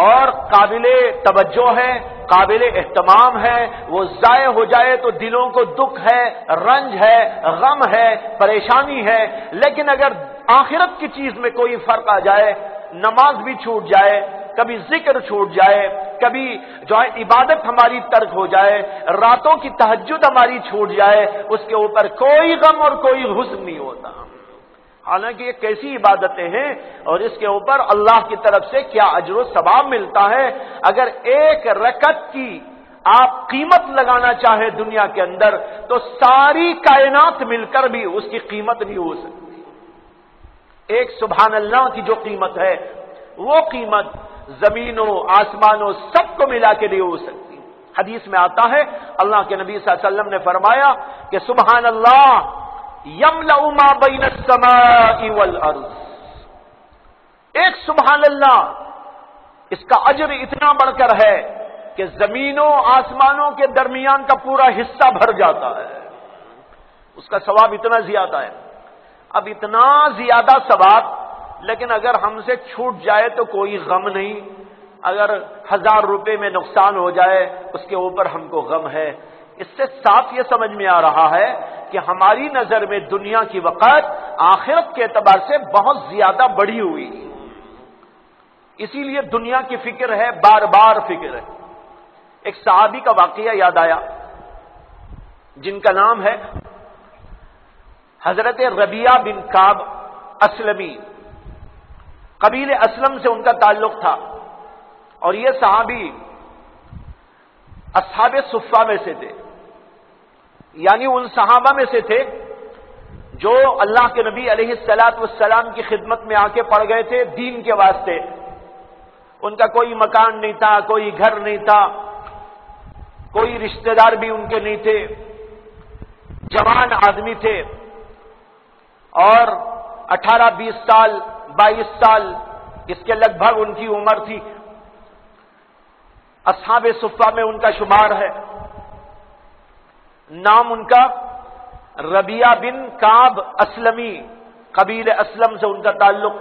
اور قابل توجہ ہے، قابل اہتمام ہے، وہ ضائع ہو جائے تو دلوں کو دکھ ہے، رنج ہے، غم ہے، پریشانی ہے، لیکن اگر آخرت کی چیز میں کوئی فرق آ جائے، نماز بھی چھوٹ جائے، کبھی ذکر چھوٹ جائے، کبھی جو ہے عبادت ہماری ترک ہو جائے، راتوں کی تہجد ہماری چھوٹ جائے، اس کے اوپر کوئی غم اور کوئی حزن نہیں ہوتا۔ حالانکہ یہ کیسی عبادتیں ہیں اور اس کے اوپر اللہ کی طرف سے کیا اجر و ثواب ملتا ہے۔ اگر ایک رکعت کی آپ قیمت لگانا چاہے دنیا کے اندر تو ساری کائنات مل کر بھی اس کی قیمت نہیں ہو سکتی۔ ایک سبحان اللہ کی جو قیمت ہے وہ قیمت زمینوں آسمانوں سب کو ملا کے نہیں ہو سکتی۔ حدیث میں آتا ہے اللہ کے نبی صلی اللہ علیہ وسلم نے فرمایا کہ سبحان اللہ یملأ ما بین السماء والارض، ایک سبحان اللہ اس کا اجر اتنا بڑھ کر ہے کہ زمینوں آسمانوں کے درمیان کا پورا حصہ بھر جاتا ہے، اس کا ثواب اتنا زیادہ ہے۔ اب اتنا زیادہ ثواب، لیکن اگر ہم سے چھوٹ جائے تو کوئی غم نہیں، اگر 1000 روپے میں نقصان ہو جائے اس کے اوپر ہم کو غم ہے۔ اس سے صاف یہ سمجھ میں آ رہا ہے کہ ہماری نظر میں دنیا کی وقت آخرت کے اعتبار سے بہت زیادہ بڑی ہوئی، اسی لیے دنیا کی فکر ہے، بار بار فکر ہے۔ ایک صحابی کا واقعہ یاد آیا جن کا نام ہے حضرت ربیعہ بن کعب اسلمی، قبیل اسلم سے ان کا تعلق تھا، اور یہ صحابی اصحاب صفہ میں سے تھے، یعنی ان صحابہ میں سے تھے جو اللہ کے نبی علیہ الصلوۃ والسلام کی خدمت میں آ کے پڑ گئے تھے دین کے واسطے۔ ان کا کوئی مکان نہیں تھا، کوئی گھر نہیں تھا، کوئی رشتہ دار بھی ان کے نہیں تھے، جوان آدمی تھے، اور 18-20 سال 22 سال اس کے لگ بھگ ان کی عمر تھی۔ اصحاب صفہ میں ان کا شمار ہے۔ نام ان کا ربیعہ بن کعب اسلمی، قبیل اسلم سے ان کا تعلق۔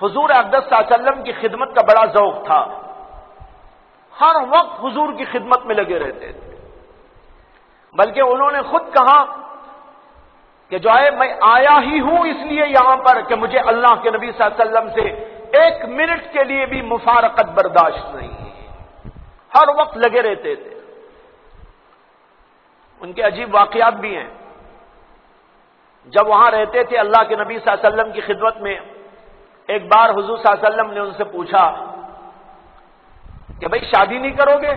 حضور اقدس صلی اللہ علیہ وسلم کی خدمت کا بڑا ذوق تھا، ہر وقت حضور کی خدمت میں لگے رہتے تھے، بلکہ انہوں نے خود کہا کہ جو ہے میں آیا ہی ہوں اس لیے یہاں پر کہ مجھے اللہ کے نبی صلی اللہ علیہ وسلم سے 1 منٹ کے لیے بھی مفارقت برداشت نہیں، ہر وقت لگے رہتے تھے۔ ان کے عجیب واقعات بھی ہیں۔ جب وہاں رہتے تھے اللہ کے نبی صلی اللہ علیہ وسلم کی خدمت میں، ایک بار حضور صلی اللہ علیہ وسلم نے ان سے پوچھا کہ بھائی شادی نہیں کرو گے؟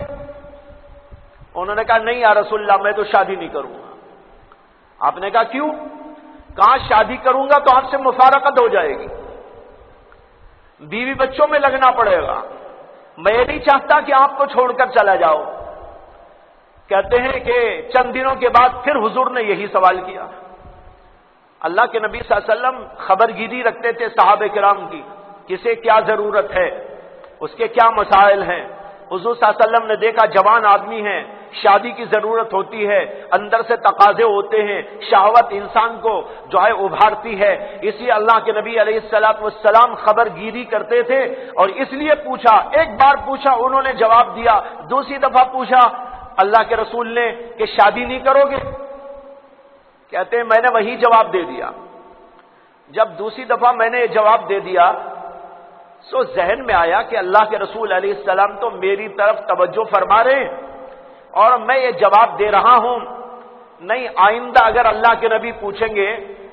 انہوں نے کہا نہیں یا رسول اللہ میں تو شادی نہیں کروں گا۔ آپ نے کہا کیوں؟ کہا شادی کروں گا تو آپ سے مفارقت ہو جائے گی، بیوی بچوں میں لگنا پڑے گا، میں نہیں چاہتا کہ آپ کو چھوڑ کر چلا جاؤ۔ کہتے ہیں کہ چند دنوں کے بعد پھر حضور نے یہی سوال کیا۔ اللہ کے نبی صلی اللہ علیہ وسلم خبر گیری رکھتے تھے صحابہ کرام کی، کسے کیا ضرورت ہے، اس کے کیا مسائل ہیں۔ حضور صلی اللہ علیہ وسلم نے دیکھا جوان آدمی ہیں، شادی کی ضرورت ہوتی ہے، اندر سے تقاضے ہوتے ہیں، شہوت انسان کو جو ہے ابھارتی ہے، اسی اللہ کے نبی علیہ الصلوۃ والسلام خبر گیری کرتے تھے، اور اس لیے پوچھا، ایک بار پوچھا انہوں نے جواب دیا، دوسری دفعہ پوچھا اللہ کے رسول نے کہ شادی نہیں کرو گے؟ کہتے ہیں میں نے وہی جواب دے دیا۔ جب دوسری دفعہ میں نے یہ جواب دے دیا سو ذہن میں آیا کہ اللہ کے رسول علیہ السلام تو میری طرف توجہ فرما رہے ہیں اور میں یہ جواب دے رہا ہوں، نہیں آئندہ اگر اللہ کے نبی پوچھیں گے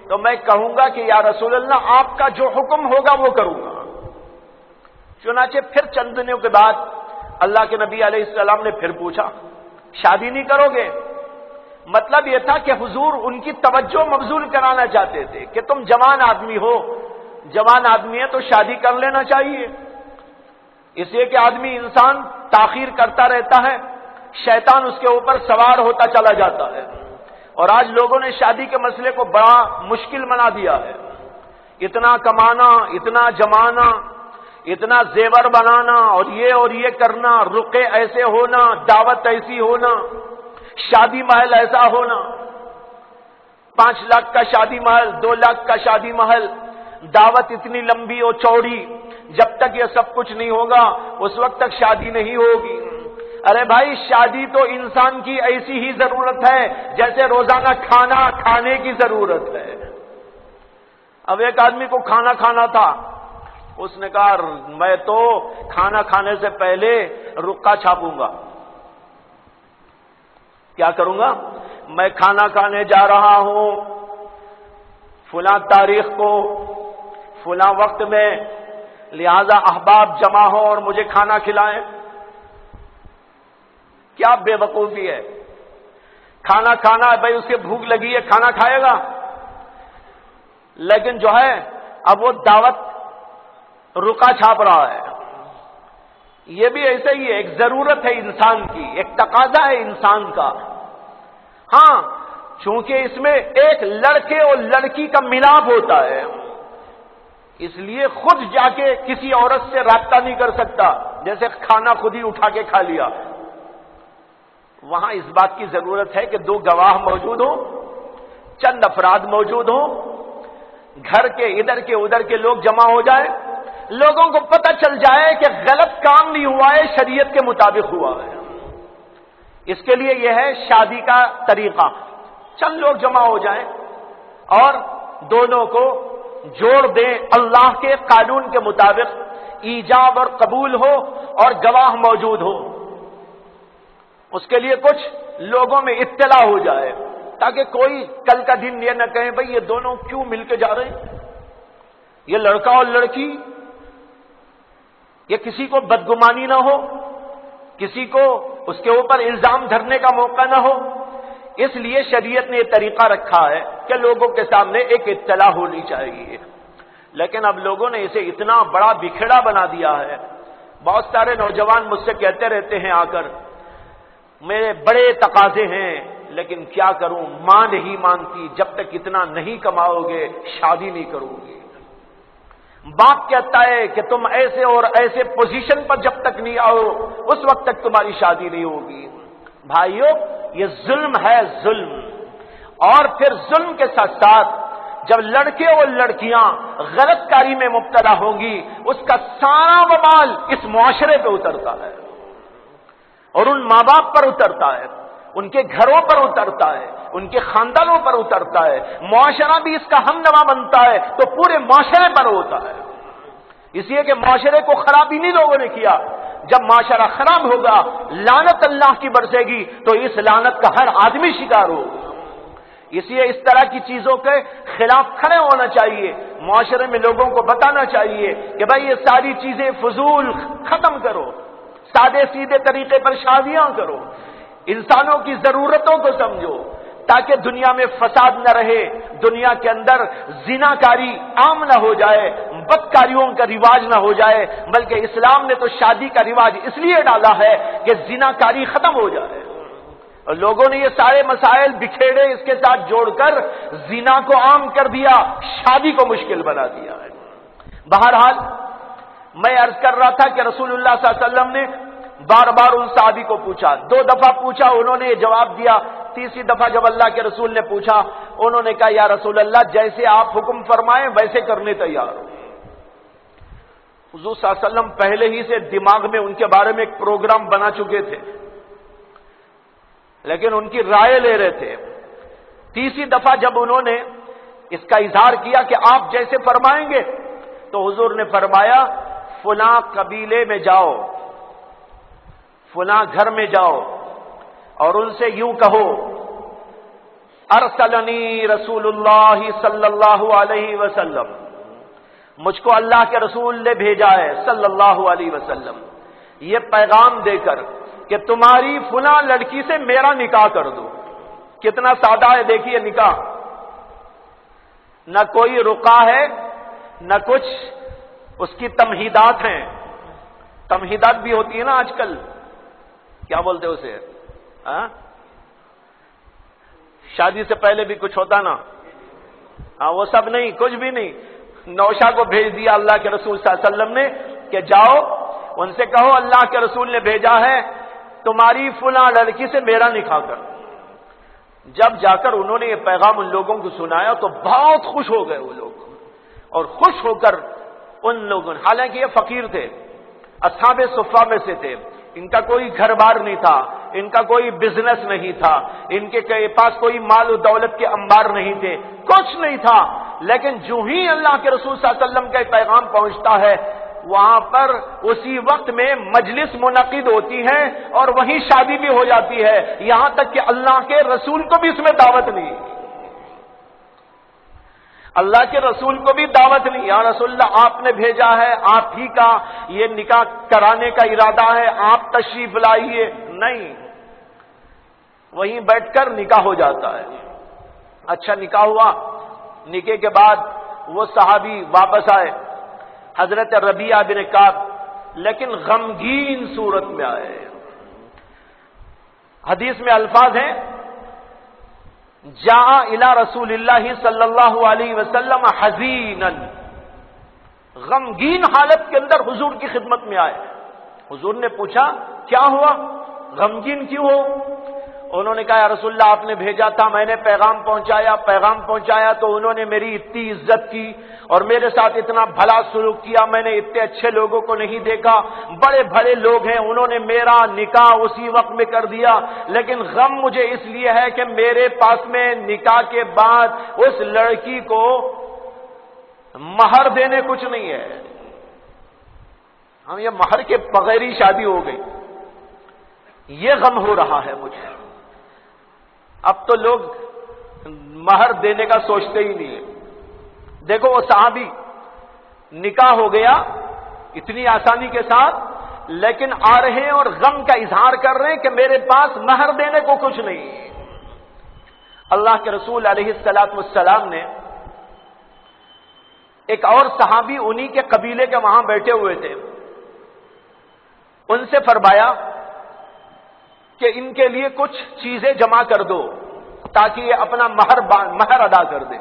تو میں کہوں گا کہ یا رسول اللہ آپ کا جو حکم ہوگا وہ کروں گا۔ چنانچہ پھر چند دنوں کے بعد اللہ کے نبی علیہ السلام نے پھر پوچھا شادی نہیں کرو گے؟ مطلب یہ تھا کہ حضور ان کی توجہ مبذول کرانا چاہتے تھے کہ تم جوان آدمی ہو، جوان آدمی ہے تو شادی کر لینا چاہیے۔ اس لیے کہ آدمی انسان تاخیر کرتا رہتا ہے، شیطان اس کے اوپر سوار ہوتا چلا جاتا ہے، اور آج لوگوں نے شادی کے مسئلے کو بڑا مشکل بنا دیا ہے۔ اتنا کمانا، اتنا جمانا، اتنا زیور بنانا اور یہ کرنا، رقے ایسے ہونا، دعوت ایسی ہونا، شادی محل ایسا ہونا، 5 لاکھ کا شادی محل، 2 لاکھ کا شادی محل، دعوت اتنی لمبی اور چوڑی، جب تک یہ سب کچھ نہیں ہوگا اس وقت تک شادی نہیں ہوگی۔ ارے بھائی شادی تو انسان کی ایسی ہی ضرورت ہے جیسے روزانہ کھانا کھانے کی ضرورت ہے۔ اب ایک آدمی کو کھانا کھانا تھا، اس نے کہا میں تو کھانا کھانے سے پہلے رقعہ چھاپوں گا. کیا کروں گا؟ میں کھانا کھانے جا رہا ہوں فلاں تاریخ کو فلاں وقت میں، لہذا احباب جمع ہو اور مجھے کھانا کھلائیں. کیا بے وقوفی ہے. کھانا کھانا ہے بھائی، اس کے بھوک لگی ہے کھانا کھائے گا، لیکن جو ہے اب وہ دعوت رقعہ چھاپ رہا ہے. یہ بھی ایسے ہی ہے، ایک ضرورت ہے انسان کی، ایک تقاضا ہے انسان کا. ہاں چونکہ اس میں ایک لڑکے اور لڑکی کا ملاپ ہوتا ہے، اس لیے خود جا کے کسی عورت سے رابطہ نہیں کر سکتا، جیسے کھانا خود ہی اٹھا کے کھا لیا. وہاں اس بات کی ضرورت ہے کہ دو گواہ موجود ہوں، چند افراد موجود ہوں، گھر کے ادھر کے ادھر کے لوگ جمع ہو جائیں، لوگوں کو پتہ چل جائے کہ غلط کام نہیں ہوا ہے، شریعت کے مطابق ہوا ہے. اس کے لیے یہ ہے شادی کا طریقہ. چند لوگ جمع ہو جائیں اور دونوں کو جوڑ دیں اللہ کے قانون کے مطابق، ایجاب اور قبول ہو اور گواہ موجود ہو. اس کے لیے کچھ لوگوں میں اطلاع ہو جائے تاکہ کوئی کل کا دن یہ نہ کہیں بھئی یہ دونوں کیوں مل کے جا رہے ہیں، یہ لڑکا اور لڑکی، یہ کسی کو بدگمانی نہ ہو، کسی کو اس کے اوپر الزام دھرنے کا موقع نہ ہو. اس لیے شریعت نے یہ طریقہ رکھا ہے کہ لوگوں کے سامنے ایک اطلاع ہونی چاہیے. لیکن اب لوگوں نے اسے اتنا بڑا بکھڑا بنا دیا ہے. بہت سارے نوجوان مجھ سے کہتے رہتے ہیں آ کر میرے بڑے تقاضے ہیں، لیکن کیا کروں، ماں نہیں مانتی، جب تک اتنا نہیں کماؤ گے شادی نہیں کروں گی. باپ کہتا ہے کہ تم ایسے اور ایسے پوزیشن پر جب تک نہیں آؤ اس وقت تک تمہاری شادی نہیں ہوگی. بھائیو یہ ظلم ہے، ظلم. اور پھر ظلم کے ساتھ ساتھ جب لڑکے اور لڑکیاں غلط کاری میں مبتلا ہوں گی اس کا سارا وبال اس معاشرے پہ اترتا ہے اور ان ماں باپ پر اترتا ہے، ان کے گھروں پر اترتا ہے، ان کے خاندانوں پر اترتا ہے. معاشرہ بھی اس کا ہمنوا بنتا ہے تو پورے معاشرے پر ہوتا ہے. اس لیے کہ معاشرے کو خراب ہی نہیں لوگوں نے کیا. جب معاشرہ خراب ہوگا لعنت اللہ کی برسے گی تو اس لعنت کا ہر آدمی شکار ہوگا. اس لیے اس طرح کی چیزوں کے خلاف کھڑے ہونا چاہیے. معاشرے میں لوگوں کو بتانا چاہیے کہ بھائی یہ ساری چیزیں فضول ختم کرو، سادے سیدھے طریقے پر شادیاں کرو، انسانوں کی ضرورتوں کو سمجھو تاکہ دنیا میں فساد نہ رہے، دنیا کے اندر زناکاری عام نہ ہو جائے، بدکاریوں کا رواج نہ ہو جائے. بلکہ اسلام نے تو شادی کا رواج اس لیے ڈالا ہے کہ زناکاری ختم ہو جائے. اور لوگوں نے یہ سارے مسائل بکھیڑے اس کے ساتھ جوڑ کر زنا کو عام کر دیا، شادی کو مشکل بنا دیا ہے. بہرحال میں عرض کر رہا تھا کہ رسول اللہ صلی اللہ علیہ وسلم نے بار بار ان صحابی کو پوچھا، 2 دفعہ پوچھا انہوں نے یہ جواب دیا. تیسری دفعہ جب اللہ کے رسول نے پوچھا انہوں نے کہا یا رسول اللہ جیسے آپ حکم فرمائیں ویسے کرنے تیار ہوں. حضور صلی اللہ علیہ وسلم پہلے ہی سے دماغ میں ان کے بارے میں ایک پروگرام بنا چکے تھے، لیکن ان کی رائے لے رہے تھے. تیسری دفعہ جب انہوں نے اس کا اظہار کیا کہ آپ جیسے فرمائیں گے تو حضور نے فرمایا فلاں قبیلے میں جاؤ، فلاں گھر میں جاؤ اور ان سے یوں کہو ارسلنی رسول اللہ صلی اللہ علیہ وسلم، مجھ کو اللہ کے رسول نے بھیجا ہے صلی اللہ علیہ وسلم یہ پیغام دے کر کہ تمہاری فلاں لڑکی سے میرا نکاح کر دو. کتنا سادہ ہے دیکھیے نکاح، نہ کوئی رقعہ ہے نہ کچھ اس کی تمہیدات ہیں. تمہیدات بھی ہوتی ہے نا آج کل، کیا بولتے اسے، شادی سے پہلے بھی کچھ ہوتا نا، وہ سب نہیں، کچھ بھی نہیں. نوشا کو بھیج دیا اللہ کے رسول صلی اللہ علیہ وسلم نے کہ جاؤ ان سے کہو اللہ کے رسول نے بھیجا ہے تمہاری فلاں لڑکی سے میرا نکاح کر. جب جا کر انہوں نے یہ پیغام ان لوگوں کو سنایا تو بہت خوش ہو گئے وہ لوگ، اور خوش ہو کر ان لوگوں، حالانکہ یہ فقیر تھے، اصحاب صفہ میں سے تھے، ان کا کوئی گھر بار نہیں تھا، ان کا کوئی بزنس نہیں تھا، ان کے پاس کوئی مال و دولت کے انبار نہیں تھے، کچھ نہیں تھا، لیکن جو ہی اللہ کے رسول صلی اللہ علیہ وسلم کا پیغام پہنچتا ہے وہاں پر اسی وقت میں مجلس منعقد ہوتی ہے اور وہیں شادی بھی ہو جاتی ہے، یہاں تک کہ اللہ کے رسول کو بھی اس میں دعوت نہیں، اللہ کے رسول کو بھی دعوت نہیں۔ یا رسول اللہ آپ نے بھیجا ہے، آپ ہی کا یہ نکاح کرانے کا ارادہ ہے، آپ تشریف لائیے، نہیں، وہیں بیٹھ کر نکاح ہو جاتا ہے۔ اچھا نکاح ہوا، نکاح کے بعد وہ صحابی واپس آئے، حضرت ربیعہ بن کعب، لیکن غمگین صورت میں آئے۔ حدیث میں الفاظ ہیں جاء الی رسول اللہ صلی اللہ علیہ وسلم حزینا، غمگین حالت کے اندر حضور کی خدمت میں آئے۔ حضور نے پوچھا کیا ہوا، غمگین کیوں ہو؟ انہوں نے کہا یا رسول اللہ آپ نے بھیجا تھا، میں نے پیغام پہنچایا تو انہوں نے میری اتنی عزت کی اور میرے ساتھ اتنا بھلا سلوک کیا، میں نے اتنے اچھے لوگوں کو نہیں دیکھا، بڑے بڑے لوگ ہیں، انہوں نے میرا نکاح اسی وقت میں کر دیا، لیکن غم مجھے اس لیے ہے کہ میرے پاس میں نکاح کے بعد اس لڑکی کو مہر دینے کچھ نہیں ہے، ہم یہ مہر کے بغیر ہی شادی ہو گئی، یہ غم ہو رہا ہے مجھے۔ اب تو لوگ مہر دینے کا سوچتے ہی نہیں ہے۔ دیکھو وہ صحابی نکاح ہو گیا اتنی آسانی کے ساتھ، لیکن آ رہے ہیں اور غم کا اظہار کر رہے ہیں کہ میرے پاس مہر دینے کو کچھ نہیں۔ اللہ کے رسول علیہ الصلوۃ والسلام نے ایک اور صحابی انہی کے قبیلے کے وہاں بیٹھے ہوئے تھے، ان سے فرمایا کہ ان کے لیے کچھ چیزیں جمع کر دو تاکہ یہ اپنا مہر ادا کر دے۔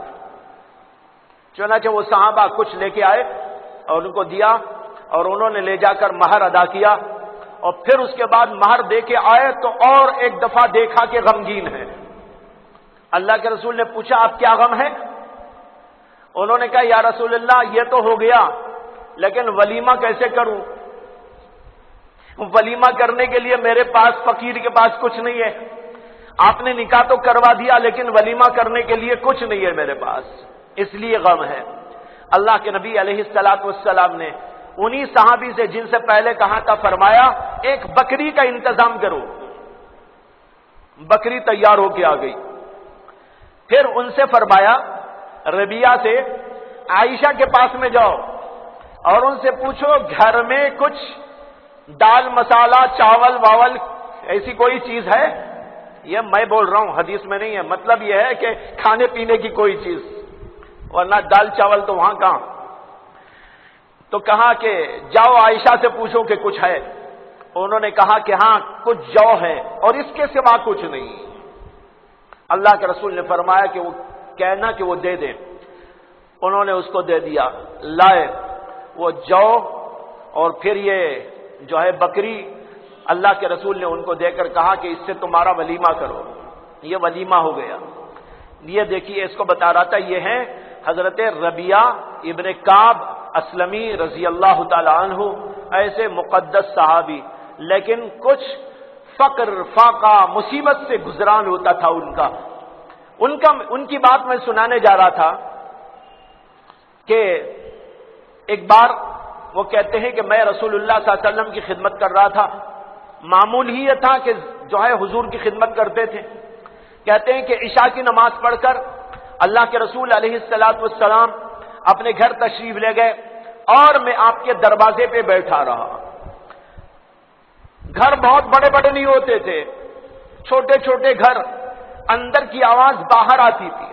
چنانچہ وہ صحابہ کچھ لے کے آئے اور ان کو دیا اور انہوں نے لے جا کر مہر ادا کیا، اور پھر اس کے بعد مہر دے کے آئے تو اور ایک دفعہ دیکھا کہ غمگین ہے۔ اللہ کے رسول نے پوچھا آپ کیا غم ہے؟ انہوں نے کہا یا رسول اللہ یہ تو ہو گیا، لیکن ولیمہ کیسے کروں؟ ولیمہ کرنے کے لیے میرے پاس فقیر کے پاس کچھ نہیں ہے، آپ نے نکاح تو کروا دیا لیکن ولیمہ کرنے کے لیے کچھ نہیں ہے میرے پاس، اس لیے غم ہے۔ اللہ کے نبی علیہ الصلوۃ والسلام نے انہی صحابی سے جن سے پہلے کہا تھا فرمایا ایک بکری کا انتظام کرو، بکری تیار ہو کے آ گئی۔ پھر ان سے فرمایا ربیعہ سے عائشہ کے پاس میں جاؤ اور ان سے پوچھو گھر میں کچھ دال مسالہ چاول واول ایسی کوئی چیز ہے؟ یہ میں بول رہا ہوں، حدیث میں نہیں ہے، مطلب یہ ہے کہ کھانے پینے کی کوئی چیز، ورنہ دال چاول تو وہاں کہاں۔ تو کہا کہ جاؤ عائشہ سے پوچھو کہ کچھ ہے۔ انہوں نے کہا کہ ہاں کچھ جو ہے اور اس کے سوا کچھ نہیں۔ اللہ کے رسول نے فرمایا کہ وہ کہنا کہ وہ دے دیں، انہوں نے اس کو دے دیا، لائے وہ جو اور پھر یہ جو ہے بکری، اللہ کے رسول نے ان کو دے کر کہا کہ اس سے تمہارا ولیمہ کرو، یہ ولیمہ ہو گیا۔ یہ دیکھیے اس کو بتا رہا تھا، یہ ہے حضرت ربیعہ ابن کعب اسلمی رضی اللہ تعالی عنہ، ایسے مقدس صحابی، لیکن کچھ فقر فاقہ مصیبت سے گزران ہوتا تھا ان کی بات میں سنانے جا رہا تھا کہ ایک بار وہ کہتے ہیں کہ میں رسول اللہ صلی اللہ علیہ وسلم کی خدمت کر رہا تھا، معمول ہی یہ تھا کہ جو ہے حضور کی خدمت کرتے تھے۔ کہتے ہیں کہ عشاء کی نماز پڑھ کر اللہ کے رسول علیہ الصلوۃ والسلام اپنے گھر تشریف لے گئے اور میں آپ کے دروازے پہ بیٹھا رہا۔ گھر بہت بڑے بڑے نہیں ہوتے تھے، چھوٹے چھوٹے گھر، اندر کی آواز باہر آتی تھی۔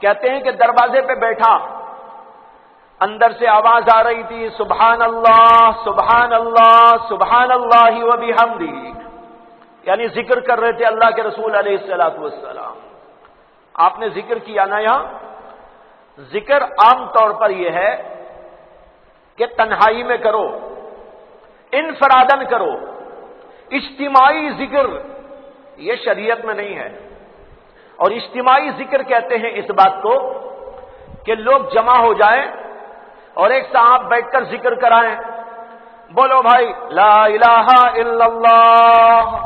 کہتے ہیں کہ دروازے پہ بیٹھا، اندر سے آواز آ رہی تھی سبحان اللہ سبحان اللہ سبحان اللہ و بحمدہ، یعنی ذکر کر رہے تھے اللہ کے رسول علیہ الصلوۃ والسلام۔ آپ نے ذکر کیا نا، یہاں ذکر عام طور پر یہ ہے کہ تنہائی میں کرو، انفرادن کرو، اجتماعی ذکر یہ شریعت میں نہیں ہے۔ اور اجتماعی ذکر کہتے ہیں اس بات کو کہ لوگ جمع ہو جائیں اور ایک صاحب بیٹھ کر ذکر کرائیں، بولو بھائی لا الہ الا اللہ،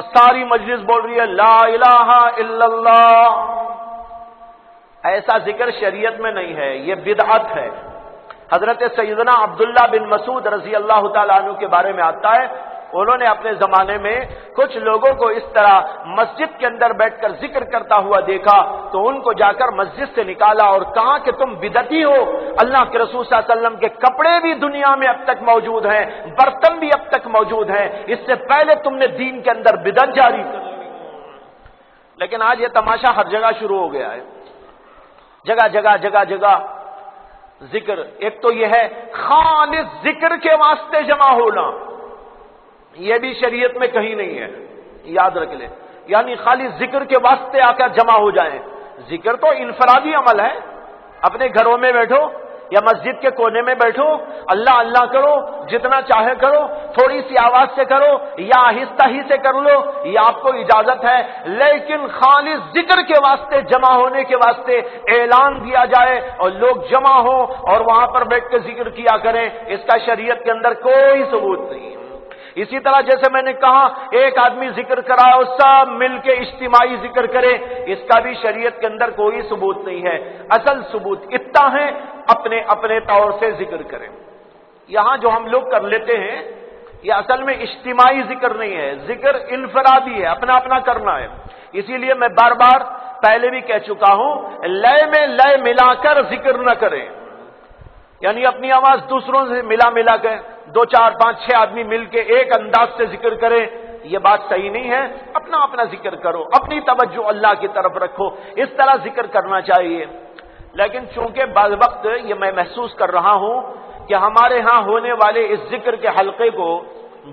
ساری مجلس بول رہی ہے لا الہ الا اللہ، ایسا ذکر شریعت میں نہیں ہے، یہ بدعت ہے۔ حضرت سیدنا عبداللہ بن مسعود رضی اللہ تعالیٰ عنہ کے بارے میں آتا ہے، انہوں نے اپنے زمانے میں کچھ لوگوں کو اس طرح مسجد کے اندر بیٹھ کر ذکر کرتا ہوا دیکھا تو ان کو جا کر مسجد سے نکالا اور کہا کہ تم بدعتی ہو، اللہ کے رسول صلی اللہ علیہ وسلم کے کپڑے بھی دنیا میں اب تک موجود ہیں، برتن بھی اب تک موجود ہیں، اس سے پہلے تم نے دین کے اندر بدعت جاری کر لی۔ لیکن آج یہ تماشا ہر جگہ شروع ہو گیا ہے، جگہ جگہ جگہ جگہ ذکر۔ ایک تو یہ ہے خالص ذکر کے واسطے جمع ہونا، یہ بھی شریعت میں کہیں نہیں ہے، یاد رکھ لیں، یعنی خالی ذکر کے واسطے آ کر جمع ہو جائیں۔ ذکر تو انفرادی عمل ہے، اپنے گھروں میں بیٹھو یا مسجد کے کونے میں بیٹھو، اللہ اللہ کرو، جتنا چاہے کرو، تھوڑی سی آواز سے کرو یا آہستہ ہی سے کر لو، یہ آپ کو اجازت ہے، لیکن خالص ذکر کے واسطے جمع ہونے کے واسطے اعلان دیا جائے اور لوگ جمع ہوں اور وہاں پر بیٹھ کے ذکر کیا کریں، اس کا شریعت کے اندر کوئی ثبوت نہیں ہے۔ اسی طرح جیسے میں نے کہا ایک آدمی ذکر کرائے اور سب مل کے اجتماعی ذکر کرے، اس کا بھی شریعت کے اندر کوئی ثبوت نہیں ہے۔ اصل ثبوت اتنا ہے اپنے اپنے طور سے ذکر کریں۔ یہاں جو ہم لوگ کر لیتے ہیں یہ اصل میں اجتماعی ذکر نہیں ہے، ذکر انفرادی ہے، اپنا اپنا کرنا ہے۔ اسی لیے میں بار بار پہلے بھی کہہ چکا ہوں، لے میں لے ملا کر ذکر نہ کریں، یعنی اپنی آواز دوسروں سے ملا کے 2 4 5 6 آدمی مل کے ایک انداز سے ذکر کریں، یہ بات صحیح نہیں ہے۔ اپنا اپنا ذکر کرو، اپنی توجہ اللہ کی طرف رکھو، اس طرح ذکر کرنا چاہیے۔ لیکن چونکہ بعض وقت یہ میں محسوس کر رہا ہوں کہ ہمارے ہاں ہونے والے اس ذکر کے حلقے کو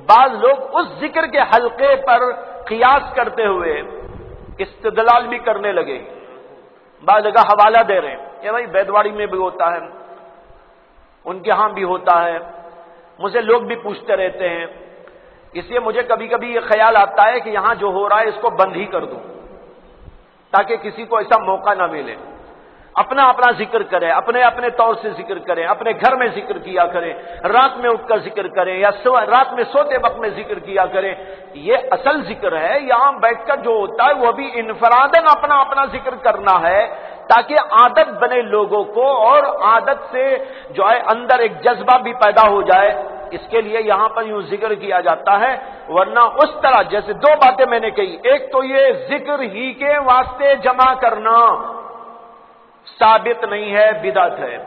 بعض لوگ اس ذکر کے حلقے پر قیاس کرتے ہوئے استدلال بھی کرنے لگے، بعض جگہ حوالہ دے رہے ہیں، یہ بھائی بیدواڑی میں بھی ہوتا ہے، ان کے ہاں بھی ہوتا ہے، مجھے لوگ بھی پوچھتے رہتے ہیں، اس لیے مجھے کبھی کبھی یہ خیال آتا ہے کہ یہاں جو ہو رہا ہے اس کو بند ہی کر دوں تاکہ کسی کو ایسا موقع نہ ملے۔ اپنا اپنا ذکر کریں، اپنے اپنے طور سے ذکر کریں، اپنے گھر میں ذکر کیا کریں، رات میں اٹھ کر ذکر کریں یا رات میں سوتے وقت میں ذکر کیا کریں، یہ اصل ذکر ہے۔ یہاں بیٹھ کر جو ہوتا ہے وہ بھی انفراداً اپنا اپنا ذکر کرنا ہے تاکہ عادت بنے لوگوں کو اور عادت سے جو ہے اندر ایک جذبہ بھی پیدا ہو جائے، اس کے لیے یہاں پر یوں ذکر کیا جاتا ہے۔ ورنہ اس طرح جیسے 2 باتیں میں نے کہی، ایک تو یہ ذکر ہی کے واسطے جمع کرنا ثابت نہیں ہے، بدعت ہے۔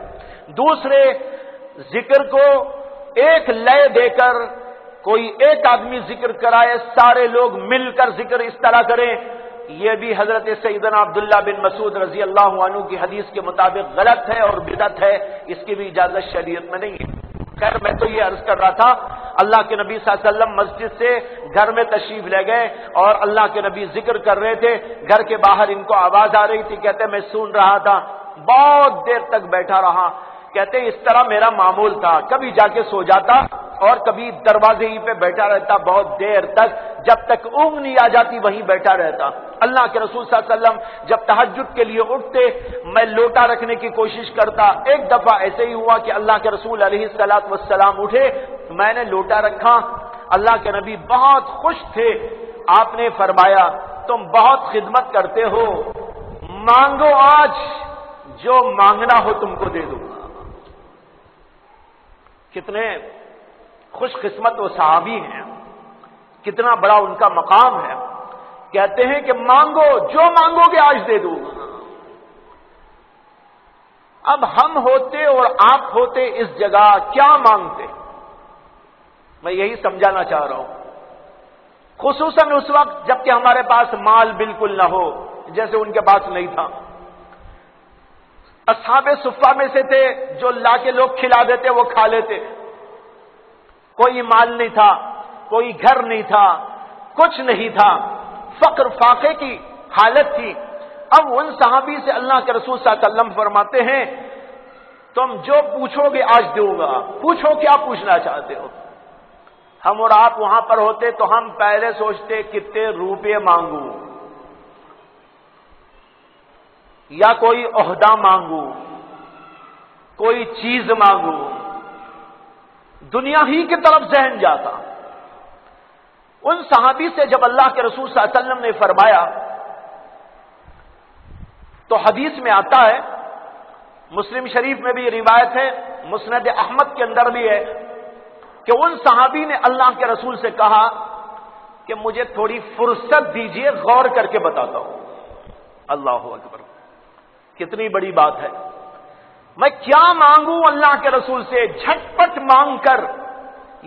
دوسرے، ذکر کو ایک لے دے کر کوئی ایک آدمی ذکر کرائے، سارے لوگ مل کر ذکر اس طرح کریں، یہ بھی حضرت سیدنا عبداللہ بن مسعود رضی اللہ عنہ کی حدیث کے مطابق غلط ہے اور بدعت ہے، اس کی بھی اجازت شریعت میں نہیں ہے۔ خیر میں تو یہ عرض کر رہا تھا، اللہ کے نبی صلی اللہ علیہ وسلم مسجد سے گھر میں تشریف لے گئے اور اللہ کے نبی ذکر کر رہے تھے، گھر کے باہر ان کو آواز آ رہی تھی، کہتے میں سن رہا تھا، بہت دیر تک بیٹھا رہا، کہتے اس طرح میرا معمول تھا، کبھی جا کے سو جاتا اور کبھی دروازے ہی پہ بیٹھا رہتا بہت دیر تک، جب تک اونگ نہیں آ جاتی وہیں بیٹھا رہتا۔ اللہ کے رسول صلی اللہ علیہ وسلم جب تہجد کے لیے اٹھتے میں لوٹا رکھنے کی کوشش کرتا، ایک دفعہ ایسے ہی ہوا کہ اللہ کے رسول علیہ الصلوۃ والسلام اٹھے، میں نے لوٹا رکھا، اللہ کے نبی بہت خوش تھے، آپ نے فرمایا تم بہت خدمت کرتے ہو، مانگو آج جو مانگنا ہو تم کو دے دوں گا۔ کتنے خوش قسمت وہ صحابی ہیں، کتنا بڑا ان کا مقام ہے، کہتے ہیں کہ مانگو جو مانگو گے آج دے دوں گا۔ اب ہم ہوتے اور آپ ہوتے اس جگہ کیا مانگتے؟ میں یہی سمجھانا چاہ رہا ہوں، خصوصاً اس وقت جبکہ ہمارے پاس مال بالکل نہ ہو، جیسے ان کے پاس نہیں تھا۔ اصحاب صفہ میں سے تھے جو لا کے لوگ کھلا دیتے وہ کھا لیتے، کوئی مال نہیں تھا، کوئی گھر نہیں تھا، کچھ نہیں تھا، فقر فاقے کی حالت تھی۔ اب ان صحابی سے اللہ کے رسول صلی اللہ علیہ وسلم فرماتے ہیں تم جو پوچھو گے آج دوں گا، پوچھو کیا پوچھنا چاہتے ہو۔ ہم اور آپ وہاں پر ہوتے تو ہم پہلے سوچتے کتنے روپے مانگوں یا کوئی عہدہ مانگوں، کوئی چیز مانگوں، دنیا ہی کی طرف ذہن جاتا۔ ان صحابی سے جب اللہ کے رسول صلی اللہ علیہ وسلم نے فرمایا تو حدیث میں آتا ہے، مسلم شریف میں بھی یہ روایت ہے، مسند احمد کے اندر بھی ہے کہ ان صحابی نے اللہ کے رسول سے کہا کہ مجھے تھوڑی فرصت دیجئے، غور کر کے بتاتا ہوں۔ اللہ اکبر، کتنی بڑی بات ہے۔ میں کیا مانگوں اللہ کے رسول سے، جھٹپٹ مانگ کر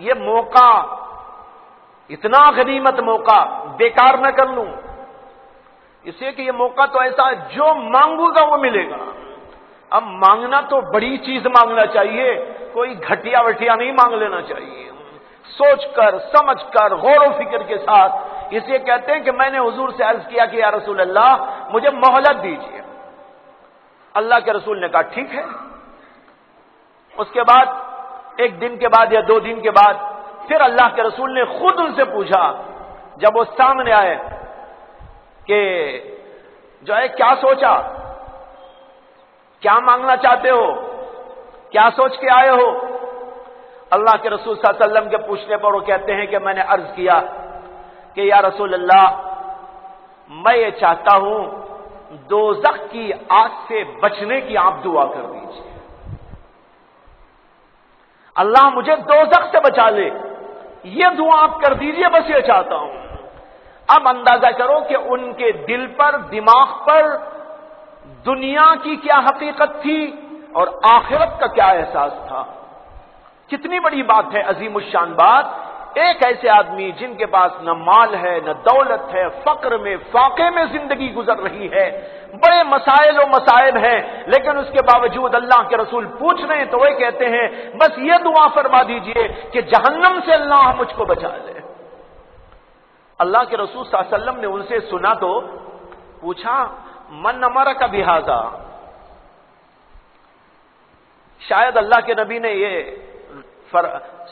یہ موقع، اتنا غنیمت موقع بیکار نہ کر لوں، اس لیے کہ یہ موقع تو ایسا ہے جو مانگوں گا وہ ملے گا۔ اب مانگنا تو بڑی چیز مانگنا چاہیے، کوئی گھٹیا وٹیا نہیں مانگ لینا چاہیے، سوچ کر سمجھ کر غور و فکر کے ساتھ۔ اس لیے کہتے ہیں کہ میں نے حضور سے عرض کیا کہ یا رسول اللہ مجھے مہلت دیجیے۔ اللہ کے رسول نے کہا ٹھیک ہے۔ اس کے بعد ایک دن کے بعد یا 2 دن کے بعد پھر اللہ کے رسول نے خود ان سے پوچھا، جب وہ سامنے آئے کہ جو ہے کیا سوچا، کیا مانگنا چاہتے ہو، کیا سوچ کے آئے ہو؟ اللہ کے رسول صلی اللہ علیہ وسلم کے پوچھنے پر وہ کہتے ہیں کہ میں نے عرض کیا کہ یا رسول اللہ میں یہ چاہتا ہوں دوزخ کی آگ سے بچنے کی آپ دعا کر دیجیے، اللہ مجھے دوزخ سے بچا لے، یہ دعا آپ کر دیجیے، بس یہ چاہتا ہوں۔ اب اندازہ کرو کہ ان کے دل پر، دماغ پر دنیا کی کیا حقیقت تھی اور آخرت کا کیا احساس تھا۔ کتنی بڑی بات ہے، عظیم الشان بات۔ ایک ایسے آدمی جن کے پاس نہ مال ہے نہ دولت ہے، فقر میں فاقے میں زندگی گزر رہی ہے، بڑے مسائل و مسائل ہیں، لیکن اس کے باوجود اللہ کے رسول پوچھ رہے ہیں تو وہ کہتے ہیں بس یہ دعا فرما دیجئے کہ جہنم سے اللہ مجھ کو بچا لے۔ اللہ کے رسول صلی اللہ علیہ وسلم نے ان سے سنا تو پوچھا من امرک بہذا، شاید اللہ کے نبی نے یہ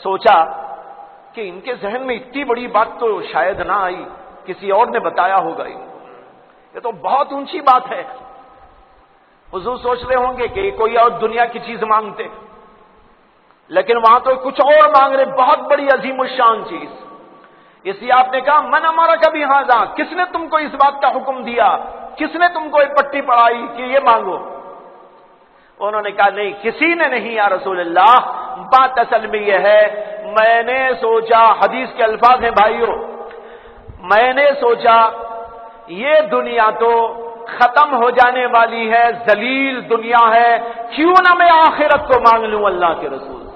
سوچا کہ ان کے ذہن میں اتنی بڑی بات تو شاید نہ آئی، کسی اور نے بتایا ہوگا ان کو، یہ تو بہت اونچی بات ہے۔ حضور سوچ رہے ہوں گے کہ کوئی اور دنیا کی چیز مانگتے، لیکن وہاں تو کچھ اور مانگ رہے، بہت بڑی عظیم الشان چیز۔ اس لیے آپ نے کہا من امرک بہذا، کس نے تم کو اس بات کا حکم دیا، کس نے تم کو ایک پٹی پڑھائی کہ یہ مانگو؟ انہوں نے کہا نہیں، کسی نے نہیں یا رسول اللہ، بات اصل میں یہ ہے میں نے سوچا، حدیث کے الفاظ ہیں بھائیوں، میں نے سوچا یہ دنیا تو ختم ہو جانے والی ہے، ذلیل دنیا ہے، کیوں نہ میں آخرت کو مانگ لوں اللہ کے رسول سے۔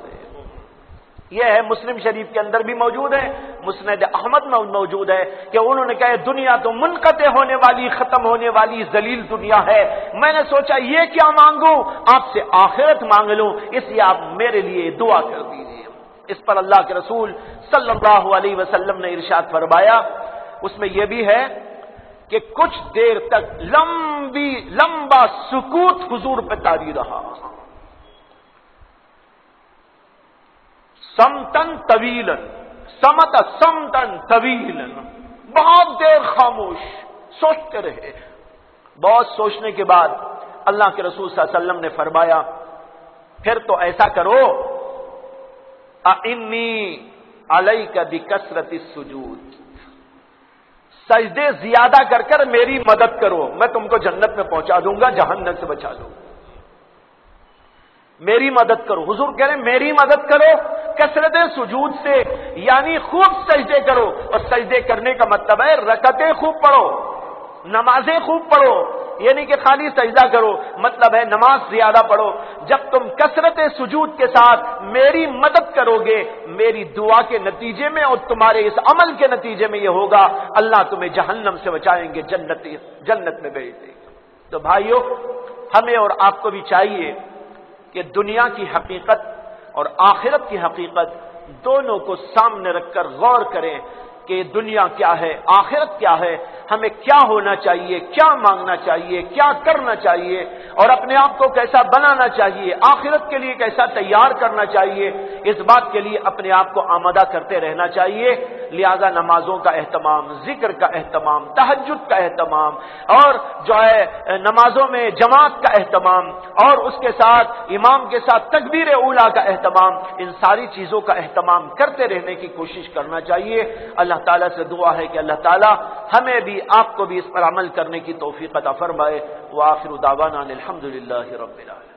یہ ہے مسلم شریف کے اندر بھی موجود ہے، مسند احمد میں موجود ہے کہ انہوں نے کہا دنیا تو منقطع ہونے والی، ختم ہونے والی ذلیل دنیا ہے، میں نے سوچا یہ کیا مانگوں، آپ سے آخرت مانگ لوں، اس لیے آپ میرے لیے دعا کر دیجیے۔ اس پر اللہ کے رسول صلی اللہ علیہ وسلم نے ارشاد فرمایا، اس میں یہ بھی ہے کہ کچھ دیر تک لمبا سکوت حضور پہ طاری رہا، سمتن طویلا، سمت سمتن طویلا، بہت دیر خاموش سوچتے رہے۔ بہت سوچنے کے بعد اللہ کے رسول صلی اللہ علیہ وسلم نے فرمایا پھر تو ایسا کرو اعنی علیک بکثرت السجود، سجدے زیادہ کر کر میری مدد کرو، میں تم کو جنت میں پہنچا دوں گا، جہنم سے بچا دوں گا، میری مدد کرو۔ حضور کہہ رہے ہیں میری مدد کرو کثرت سجود سے، یعنی خوب سجدے کرو، اور سجدے کرنے کا مطلب ہے رکعتیں خوب پڑھو، نمازیں خوب پڑھو، یعنی کہ خالی سجدہ کرو، مطلب ہے نماز زیادہ پڑھو۔ جب تم کثرت سجود کے ساتھ میری مدد کرو گے، میری دعا کے نتیجے میں اور تمہارے اس عمل کے نتیجے میں یہ ہوگا اللہ تمہیں جہنم سے بچائیں گے، جنت میں بھیج دیں گے۔ تو بھائیو، ہمیں اور آپ کو بھی چاہیے کہ دنیا کی حقیقت اور آخرت کی حقیقت دونوں کو سامنے رکھ کر غور کریں کہ دنیا کیا ہے، آخرت کیا ہے، ہمیں کیا ہونا چاہیے، کیا مانگنا چاہیے، کیا کرنا چاہیے، اور اپنے آپ کو کیسا بنانا چاہیے، آخرت کے لیے کیسا تیار کرنا چاہیے، اس بات کے لیے اپنے آپ کو آمادہ کرتے رہنا چاہیے۔ لہذا نمازوں کا اہتمام، ذکر کا اہتمام، تہجد کا اہتمام، اور جو ہے نمازوں میں جماعت کا اہتمام، اور اس کے ساتھ امام کے ساتھ تکبیر اولیٰ کا اہتمام، ان ساری چیزوں کا اہتمام کرتے رہنے کی کوشش کرنا چاہیے۔ اللہ تعالیٰ سے دعا ہے کہ اللہ تعالیٰ ہمیں بھی آپ کو بھی اس پر عمل کرنے کی توفیق عطا فرمائے۔ وآخر دعوانا الحمدللہ رب العالمین۔